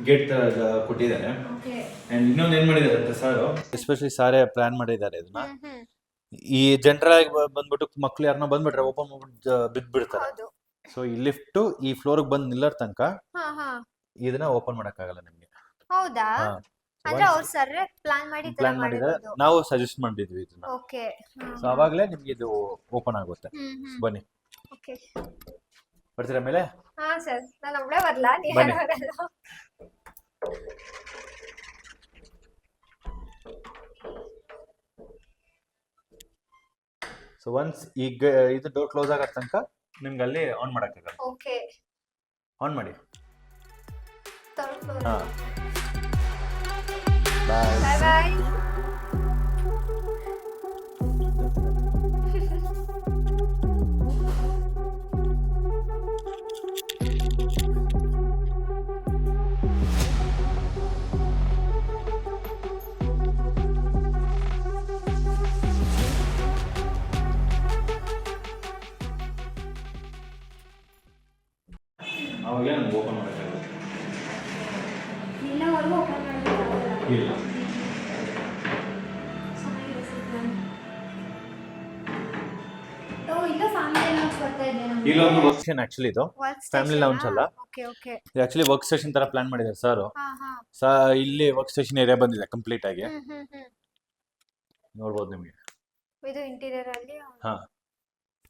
ಗೇಟ್ ಕೊಟ್ಟಿದ್ದಾರೆ. ಓಕೆ. ಅಂಡ್ ಇನ್ನೊಂದು ಏನ್ ಮಾಡಿದ್ದಾರೆ ಅಂತ ಸರ್, ಎಸ್ಪೆಷಲಿ ಸಾರೇ ಪ್ಲಾನ್ ಮಾಡಿದ್ದಾರೆ ಇದನ್ನ. ಈ ಜನರಲ್ ಆಗಿ ಬಂದ್ಬಿಟ್ಟು ಮಕ್ಳು ಯಾರನ್ನ ಬಂದ್ಬಿಟ್ರೆ ಓಪನ್ ಮಾಡ್ಬಿಟ್ಟು ಬಿದ್ದ್ಬಿಡ್ತಾರೆ. ಹೌದು. ಸೊ ಈ ಲಿಫ್ಟ್ ಈ ಫ್ಲೋರ್ಗೆ ಬಂದು ನಿಲ್ಲರ್ ತನಕ ಹಾ ಹಾ. ಇದನ್ನ ಓಪನ್ ಮಾಡಕ್ಕಾಗಲ್ಲ ನಿಮ್ಗೆ. ಹೌದಾ? ಅಂದ್ರೆ ಅವ್ರು ಸರ್ ಪ್ಲಾನ್ ಮಾಡಿ ತರ ಪ್ಲಾನ್ ಮಾಡಿದ್ರೆ ಮಾಡಿರೋದು. ನಾವು ಸಜೆಸ್ಟ್ ಮಾಡಿದ್ವಿ ಇದನ್ನ. ಓಕೆ. ಸೊ ಅವಾಗಲೇ ನಿಮ್ಗೆ ಇದು ಓಪನ್ ಆಗುತ್ತೆ. ಬನ್ನಿ, ಓಕೆ. ಬರ್ತೀರಾ ಮೇಲೆ? ಹಾ ಸರ್, ನಾನು ಒಬ್ಳೆ ಬರ್ಲಾ? ನೀವು ಬನ್ನಿ. ಬರಲ್ಲ? ಸೊ ಒನ್ಸ್ ಈಗ ಇದು ಡೋರ್ ಕ್ಲೋಸ್ ಆಗೋ ತನಕ ನಿಮ್ಗೆ ಅಲ್ಲಿ ಆನ್ ಮಾಡಕ್ಕಾಗಲ್ಲ. ಓಕೆ. ಆನ್ ಮಾಡಿ. Third floor. ಹಾ, ಬಾಯ್. Bye bye. ಅವಾಗಲೇ ನಮ್ಗೆ ಓಪನ್ ಮಾಡಕ್ಕಾಗುತ್ತೆ. ಇಲ್ಲವರೆಗೂ ಓಪನ್ ಮಾಡಬೇಕಾಗಲ್ಲ. ಇಲ್ಲ. ಚೆನ್ನಾಗಿದೆ ಸರ್ ಪ್ಲಾನ್. ಓ, ಇಲ್ಲ ಫ್ಯಾಮಿಲಿ ಲೌಂಜ್ ಬರ್ತಾ ಇದೆ ನಮ್ಗೆ. ಇಲ್ಲೊಂದು ವರ್ಕ್ ಸ್ಟೇಷನ್ ಆಕ್ಚುಲಿ ಇದು ವರ್ಕ್ ಫ್ಯಾಮಿಲಿ ಲೌಂಜ್ ಅಲ್ಲ. Okay okay. ಇದು ಆಕ್ಚುಲಿ ವರ್ಕ್ ಸ್ಟೇಷನ್ ತರ ಪ್ಲಾನ್ ಮಾಡಿದ್ದಾರೆ ಸರ್. ಹಾ ಹಾ. ಇಲ್ಲಿ ವರ್ಕ್ ಸ್ಟೇಷನ್ ಏರಿಯಾ ಬಂದಿದೆ ಕಂಪ್ಲೀಟ್ ಆಗಿ. ನೋಡ್ಬೋದು ನಿಮಗೆ. ಇದು ಇಂಟೀರಿಯರ್ ಅಲ್ಲಿ ಹಾ,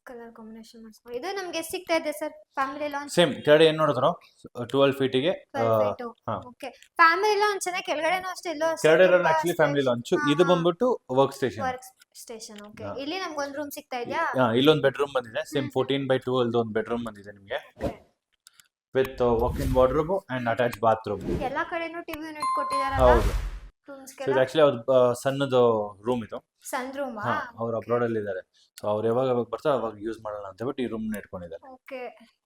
ಕಲರ್ ಕಾಂಬಿನೇಷನ್ ಮಾಡಿಸ್ಕೊಂಡು ಇದು ನಮ್ಗೆ ಎಷ್ಟು ಸಿಗ್ತಾ ಇದೆ ಸರ್ ಫ್ಯಾಮಿಲಿ ಲಾಂಚ್? ಸೇಮ್ ಕೆಳಗಡೆ ಏನ್ ನೋಡಿದ್ರು 12 ಫೀಟಿಗೆ. ಹಾ. ಓಕೆ. ಫ್ಯಾಮಿಲಿ ಲಾಂಚ್ ಅನ್ನ ಕೆಳಗಡೆನೂ ಅಷ್ಟೇ ಇಲ್ಲೋ ಕೆಳಗಡೆ ಇರೋದು ಆಕ್ಚುಲಿ ಫ್ಯಾಮಿಲಿ ಲಾಂಚ್. ಇದು ಬಂದ್ಬಿಟ್ಟು work station. Work station. Okay. ಇಲ್ಲಿ ನಮ್ಗೆ ಒಂದು ರೂಮ್ ಸಿಗ್ತಾ ಇದೆಯಾ? ಇಲ್ಲೊಂದು ಬೆಡ್ರೂಮ್ ಬಂದಿದೆ. ಸೇಮ್ 14x12 ಒಂದು ಬೆಡ್ರೂಮ್ ಬಂದಿದೆ ನಿಮಗೆ, with walk in wardrobe and attach bathroom. ಎಲ್ಲಾ ಕಡೆನೂ ಟಿವಿ ಯೂನಿಟ್ ಕೊಟ್ಟಿದಾರಲ್ಲ ಹೌದು. ರೂಮ್ಸ್ ಇದು ಆಕ್ಚುಲಿ ಅವ್ರ ಸಣ್ಣದು ರೂಮ್ ಇದು. ಸನ್ ರೂಮ್. ಅವ್ರು ಅಬ್ರಾಡ್ ಅಲ್ಲಿ ಇದ್ದಾರೆ. ಸೊ ಅವ್ರು ಯಾವಾಗ ಬರ್ತಾರೆ ಅವಾಗ ಯೂಸ್ ಮಾಡೋಣ ಅಂತ ಹೇಳ್ಬಿಟ್ಟು ಈ ರೂಮ್ ಇಟ್ಕೊಂಡಿದ್ದಾರೆ. ಓಕೆ.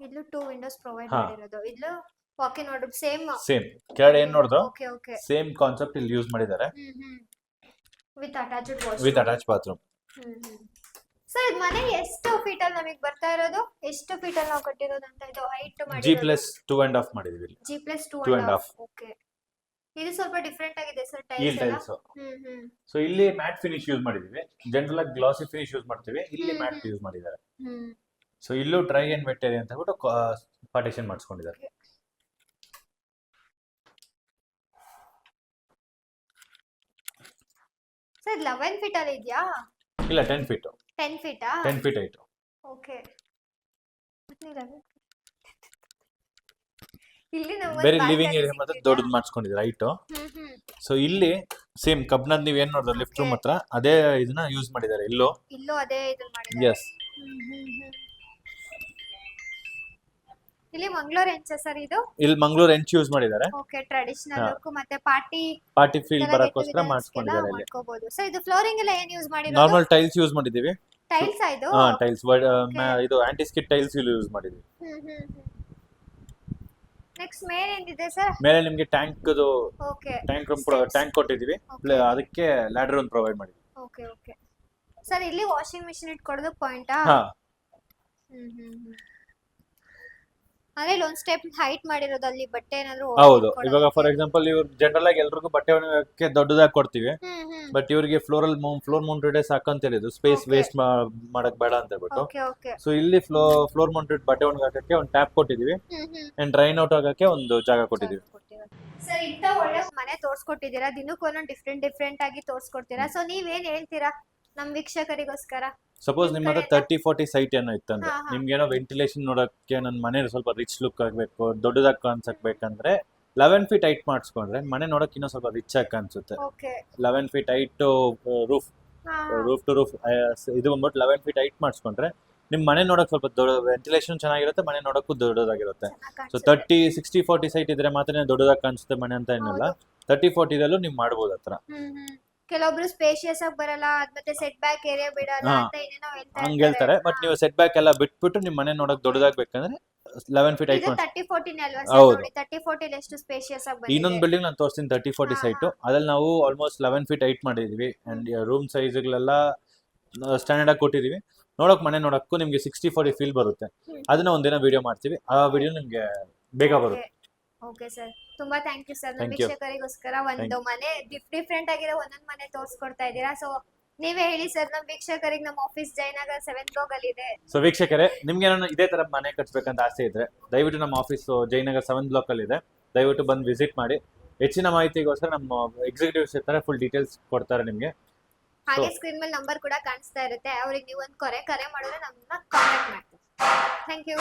ಇಲ್ಲೂ 2 ವಿಂಡೋಸ್ ಪ್ರೊವೈಡ್ ಹಾ. ಮಾಡಿರೋದು. ಇಲ್ಲೂ ವಾಕ್ ಇನ್ ವಾರ್ಡ್ರೋಬ್ ಸೇಮ್. ಕೆಳಗಡೆ ಏನ್ ನೋಡಿದ್ರು ಓಕೆ ಓಕೆ. ಸೇಮ್ ಕಾನ್ಸೆಪ್ಟ್ ಇಲ್ಲಿ ಯೂಸ್ ಮಾಡಿದ್ದಾರೆ, with attached wash. With attach bathroom. Sir ಇದು ಮನೆ ಎಷ್ಟು ಫೀಟ್ ಅಲ್ಲಿ ನಮಗೆ ಬರ್ತಾ ಇರೋದು? ಎಷ್ಟು ಫೀಟ್ ಅಲ್ಲಿ ನಾವು ಕಟ್ಟಿರೋದು ಅಂತ? ಇದು ಹೈಟ್ ಮಾಡಿ G+2.5 ಮಾಡಿದೀವಿ ಇಲ್ಲಿ. G+2.5. ಓಕೆ. ಇದು ಸ್ವಲ್ಪ ಡಿಫರೆಂಟ್ ಆಗಿದೆ ಸರ್ ಈ ಟೈಲ್ಸ್ ಎಲ್ಲ. ಟೈಲ್ಸ್. ಸೊ ಇಲ್ಲಿ ಮ್ಯಾಟ್ ಫಿನಿಶ್ ಯೂಸ್ ಮಾಡಿದೀವಿ. ಜನರಲ್ ಆಗಿ ಗ್ಲಾಸಿ ಫಿನಿಶ್ ಯೂಸ್ ಮಾಡ್ತೀವಿ, ಇಲ್ಲಿ ಮ್ಯಾಟ್ ಯೂಸ್ ಮಾಡಿದ್ದಾರೆ. ಸೊ ಇಲ್ಲೂ ಡ್ರೈ ಅಂಡ್ ವೆಟ್ ಏರಿಯಾ ಅಂತ ಹೇಳ್ಬಿಟ್ಟು ಪಾರ್ಟಿಷನ್ ಮಾಡಿಸ್ಕೊಂಡಿದ್ದಾರೆ. ಸರ್ 11 ಫೀಟ್ ಅಲ್ಲಿ ಇದೆಯಾ? ಇಲ್ಲ, 10 ಫೀಟ್. 10 ಫೀಟಾ? 10 ಫೀಟ್ ಆಯ್ತು. ಓಕೆ. ಇಲ್ಲಿ ನಾವು ಬೇರೆ ಲಿವಿಂಗ್ ಏರಿಯಾ ಮಾತ್ರ ದೊಡ್ಡದು ಮಾಡಿಸ್ಕೊಂಡಿದ್ದಾರೆ ಹೈಟ್. ಸೊ ಇಲ್ಲಿ ಸೇಮ್ ಕಬ್ನದ್ ನೀವ್ ಏನ್ ನೋಡಿದ್ರೆ ಲಿಫ್ಟ್ ರೂಮ್ ಹತ್ರ ಅದೇ ಇದನ್ನ ಯೂಸ್ ಮಾಡಿದ್ದಾರೆ. ಇಲ್ಲೂ ಅದೇ ಇದನ್ನ ಮಾಡಿದ್ದಾರೆ. ಎಸ್. ಇಲ್ಲಿ ಮಂಗಳೂರು ಎಂಚ ಸರ್ ಇದು ಇಲ್ಲಿ ಮಂಗಳೂರು ಎಂಚ್ ಯೂಸ್ ಮಾಡಿದ್ದಾರೆ. ಓಕೆ ಟ್ರೆಡಿಷನಲ್ ಲುಕ್ ಮತ್ತೆ ಪಾರ್ಟಿ ಫೀಲ್ ಬರಕ್ಕೋಸ್ಕರ ಮಾಡಿಸ್ಕೊಂಡಿದ್ದಾರೆ ಇಲ್ಲಿ. ಮಾಡ್ಕೋಬಹುದು. ಸೊ ಇದು ಫ್ಲೋರಿಂಗ್ ಎಲ್ಲ ಏನ್ ಯೂಸ್ ಮಾಡಿರೋದು? ನಾರ್ಮಲ್ ಟೈಲ್ಸ್ ಯೂಸ್ ಮಾಡಿದೀವಿ. ಟೈಲ್ಸ್ ಇದು? ಟೈಲ್ಸ್ ಇದು ಆಂಟಿ ಸ್ಕಿಡ್ ಟೈಲ್ಸ್ ಯೂಸ್ ಮಾಡಿದೀವಿ. ನೆಕ್ಸ್ಟ್ ಮೇಲೆ ಏನಿದೆ ಸರ್? ಮೇಲೆ ನಿಮಗೆ ಟ್ಯಾಂಕ್ ಓಕೆ ಟ್ಯಾಂಕ್ ಕೊಟ್ಟಿದೀವಿ. ಅದಕ್ಕೆ ಲ್ಯಾಡರ್ ಒಂದು ಪ್ರೊವೈಡ್ ಮಾಡಿದೀವಿ. ಓಕೆ ಓಕೆ ಸರ್ ಇಲ್ಲಿ ವಾಷಿಂಗ್ ಮಿಷಿನ್ ಇಟ್ಕೊಳ್ಳೋದು ಪಾಯಿಂಟಾ? ಅಂದ್ರೆ ಇಲ್ಲಿ ಒಂದು ಸ್ಟೆಪ್ ಹೈಟ್ ಮಾಡಿರೋದು ಅಲ್ಲಿ ಬಟ್ಟೆ ಏನಾದ್ರು ಹೌದು. ಇವಾಗ ಫಾರ್ ಎಕ್ಸಾಂಪಲ್ ಇವ್ರು ಜನರಲ್ ಆಗಿ ಎಲ್ರಿಗೂ ಬಟ್ಟೆ ಒಣಗಕ್ಕೆ ದೊಡ್ಡದಾಗಿ ಕೊಡ್ತೀವಿ. ಬಟ್ ಇವ್ರಿಗೆ ಫ್ಲೋರ್ ಮೌಂಟೆಡ್ ಸಾಕಂತ ಹೇಳಿದ್ರು, ಸ್ಪೇಸ್ ವೇಸ್ಟ್ ಮಾಡಕ್ ಬೇಡ ಅಂತ ಹೇಳ್ಬಿಟ್ಟು. ಸೊ ಇಲ್ಲಿ ಫ್ಲೋರ್ ಮೌಂಟೆಡ್ ಬಟ್ಟೆ ಒಣಗಾಕಕ್ಕೆ ಒಂದು ಟ್ಯಾಪ್ ಕೊಟ್ಟಿದೀವಿ ಅಂಡ್ ಡ್ರೈನ್ ಔಟ್ ಆಗಕ್ಕೆ ಒಂದು ಜಾಗ ಕೊಟ್ಟಿದೀವಿ. ಸರ್ ಇಂತ ಒಳ್ಳೆ ಮನೆ ತೋರ್ಸ್ಕೊಟ್ಟಿದ್ದೀರಾ, ದಿನಕ್ಕೂ ಒಂದೊಂದು ಡಿಫ್ರೆಂಟ್ ಆಗಿ ತೋರ್ಸ್ಕೊಡ್ತೀರಾ. ಸೊ ನೀವೇನ್ ಹೇಳ್ತೀರಾ ನಮ್ ವೀಕ್ಷಕರಿಗೋಸ್ಕರ? ಸಪೋಸ್ ನಿಮ್ಮ ಹತ್ರ 30-40 ಸೈಟ್ ಏನೋ ಇತ್ತಂದ್ರೆ ನಿಮ್ಗೆ ಏನೋ ವೆಂಟಿಲೇಷನ್ ನೋಡಕ್ಕೆ ನನ್ನ ಮನೆ ಸ್ವಲ್ಪ ರಿಚ್ ಲುಕ್ ಆಗ್ಬೇಕು, ದೊಡ್ಡದಾಗಿ ಕಾಣಿಸಕ್ಬೇಕಂದ್ರೆ 11 ಫೀಟ್ ಹೈಟ್ ಮಾಡಿಸ್ಕೊಂಡ್ರೆ ಮನೆ ನೋಡಕ್ ಇನ್ನೂ ಸ್ವಲ್ಪ ರಿಚ್ ಆಗಿ ಕಾಣಿಸುತ್ತೆ. 11 feet height roof to roof ಇದು ಬಂದ್ಬಿಟ್ಟು 11 ಫೀಟ್ ಹೈಟ್ ಮಾಡಿಸ್ಕೊಂಡ್ರೆ ನಿಮ್ ಮನೆ ನೋಡಕ್ ಸ್ವಲ್ಪ ದೊಡ್ಡ ವೆಂಟಿಲೇಷನ್ ಚೆನ್ನಾಗಿರುತ್ತೆ, ಮನೆ ನೋಡಕ್ಕೂ ದೊಡ್ಡದಾಗಿರುತ್ತೆ. ಸೊ 30-60-40 ಸೈಟ್ ಇದ್ರೆ ಮಾತ್ರ ದೊಡ್ಡದಾಗಿ ಕಾಣಿಸುತ್ತೆ ಮನೆ ಅಂತ ಏನಿಲ್ಲ. 30-40 ದಲ್ಲೂ ನೀವು ಮಾಡ್ಬೋದು ಹತ್ರ. ಕೆಲವೊಬ್ರು ಸ್ಪೇಷಿಯಸ್ ಆಗಿ ಬರಲ್ಲ, ಮತ್ತೆ ಸೆಟ್ ಬ್ಯಾಕ್ ಏರಿಯಾ ಬಿಡಲ್ಲ ಅಂತ ಏನೇನೋ ಹಂಗ ಹೇಳ್ತಾರೆ. ಬಟ್ ನೀವು ಸೆಟ್ ಬ್ಯಾಕ್ ಎಲ್ಲ ಬಿಟ್ಬಿಟ್ಟು ನಿಮ್ ಮನೆ ನೋಡಕ್ ದೊಡ್ಡದಾಗ್ಬೇಕಂದ್ರೆ 11 ಫೀಟ್ ಹೈಟ್ 30-40 ಅಲ್ವಾ ಸರ್? ನೋಡಿ 30-40 ಎಷ್ಟು ಸ್ಪೇಷಿಯಸ್ ಆಗಿ ಬಂದಿದೆ. ಇನ್ನೊಂದು ಬಿಲ್ಡಿಂಗ್ ನಾನು ತೋರಿಸ್ತೀನಿ 30-40 ಸೈಟ್. ಅದ್ರಲ್ಲಿ ನಾವು ಆಲ್ಮೋಸ್ಟ್ 11 ಫೀಟ್ ಹೈಟ್ ಮಾಡಿದೀವಿ ಅಂಡ್ ರೂಮ್ ಸೈಜ್ಗಳೆಲ್ಲ ಸ್ಟ್ಯಾಂಡರ್ಡ್ ಆಗಿ ಕೊಟ್ಟಿದೀವಿ. ನೋಡಕ್ ಮನೆ ನೋಡಕ್ಕೂ ನಿಮ್ಗೆ 60-40 ಫೀಲ್ ಬರುತ್ತೆ. ಅದನ್ನ ಒಂದಿನ ವಿಡಿಯೋ ಮಾಡ್ತೀವಿ, ಆ ವಿಡಿಯೋ ನಿಮ್ಗೆ ಬೇಗ ಬರುತ್ತೆ. ಓಕೆ ಸರ್, ತುಂಬಾ ಥ್ಯಾಂಕ್ ಯು ಸರ್. ನಮ್ಮ ವೀಕ್ಷಕರಿಗೋಸ್ಕರ ಒಂದು ಮನೆ ಡಿಫ್ರೆಂಟ್ ಆಗಿರೋ ಒಂದೊಂದು ಮನೆ ತೋರಿಸ್ಕೊಡ್ತಾ ಇದ್ದೀರಾ. ಸೊ ನೀವೇ ಹೇಳಿ ಸರ್, ನಮ್ಮ ವೀಕ್ಷಕರಿಗೆ ನಮ್ಮ ಆಫೀಸ್ ಜಯನಗರ್ 7th ಬ್ಲಾಕ್ ಅಲ್ಲಿ ಇದೆ. ಸೊ ವೀಕ್ಷಕರೇ, ನಿಮ್ಗೆ ಇದೇ ತರ ಮನೆ ಕಟ್ಸ್ಬೇಕಂತ ಆಸೆ ಇದ್ರೆ ದಯವಿಟ್ಟು ನಮ್ಮ ಆಫೀಸ್ ಜಯನಗರ್ 7th ಬ್ಲಾಕ್ ಅಲ್ಲಿ ಇದೆ. ದಯವಿಟ್ಟು ಬಂದು ವಿಸಿಟ್ ಮಾಡಿ. ಹೆಚ್ಚಿನ ಮಾಹಿತಿಗೋಸ್ಕರ ನಮ್ಮ ಎಕ್ಸಿಕ್ಯೂಟಿವ್ಸ್ ಇರ್ತಾರೆ, ಫುಲ್ ಡೀಟೇಲ್ಸ್ ಕೊಡ್ತಾರೆ ನಿಮ್ಗೆ. ಹಾಗೆ ಸ್ಕ್ರೀನ್ ಮೇಲೆ ನಂಬರ್ ಕೂಡ ಕಾಣಿಸ್ತಾ ಇರುತ್ತೆ, ಅವ್ರಿಗೆ ನೀವು ಒಂದು ಕರೆ ಮಾಡಿದ್ರೆ ನಮ್ಮನ್ನ ಕಾಂಟ್ಯಾಕ್ಟ್ ಮಾಡ್ತೀವಿ. Thank you.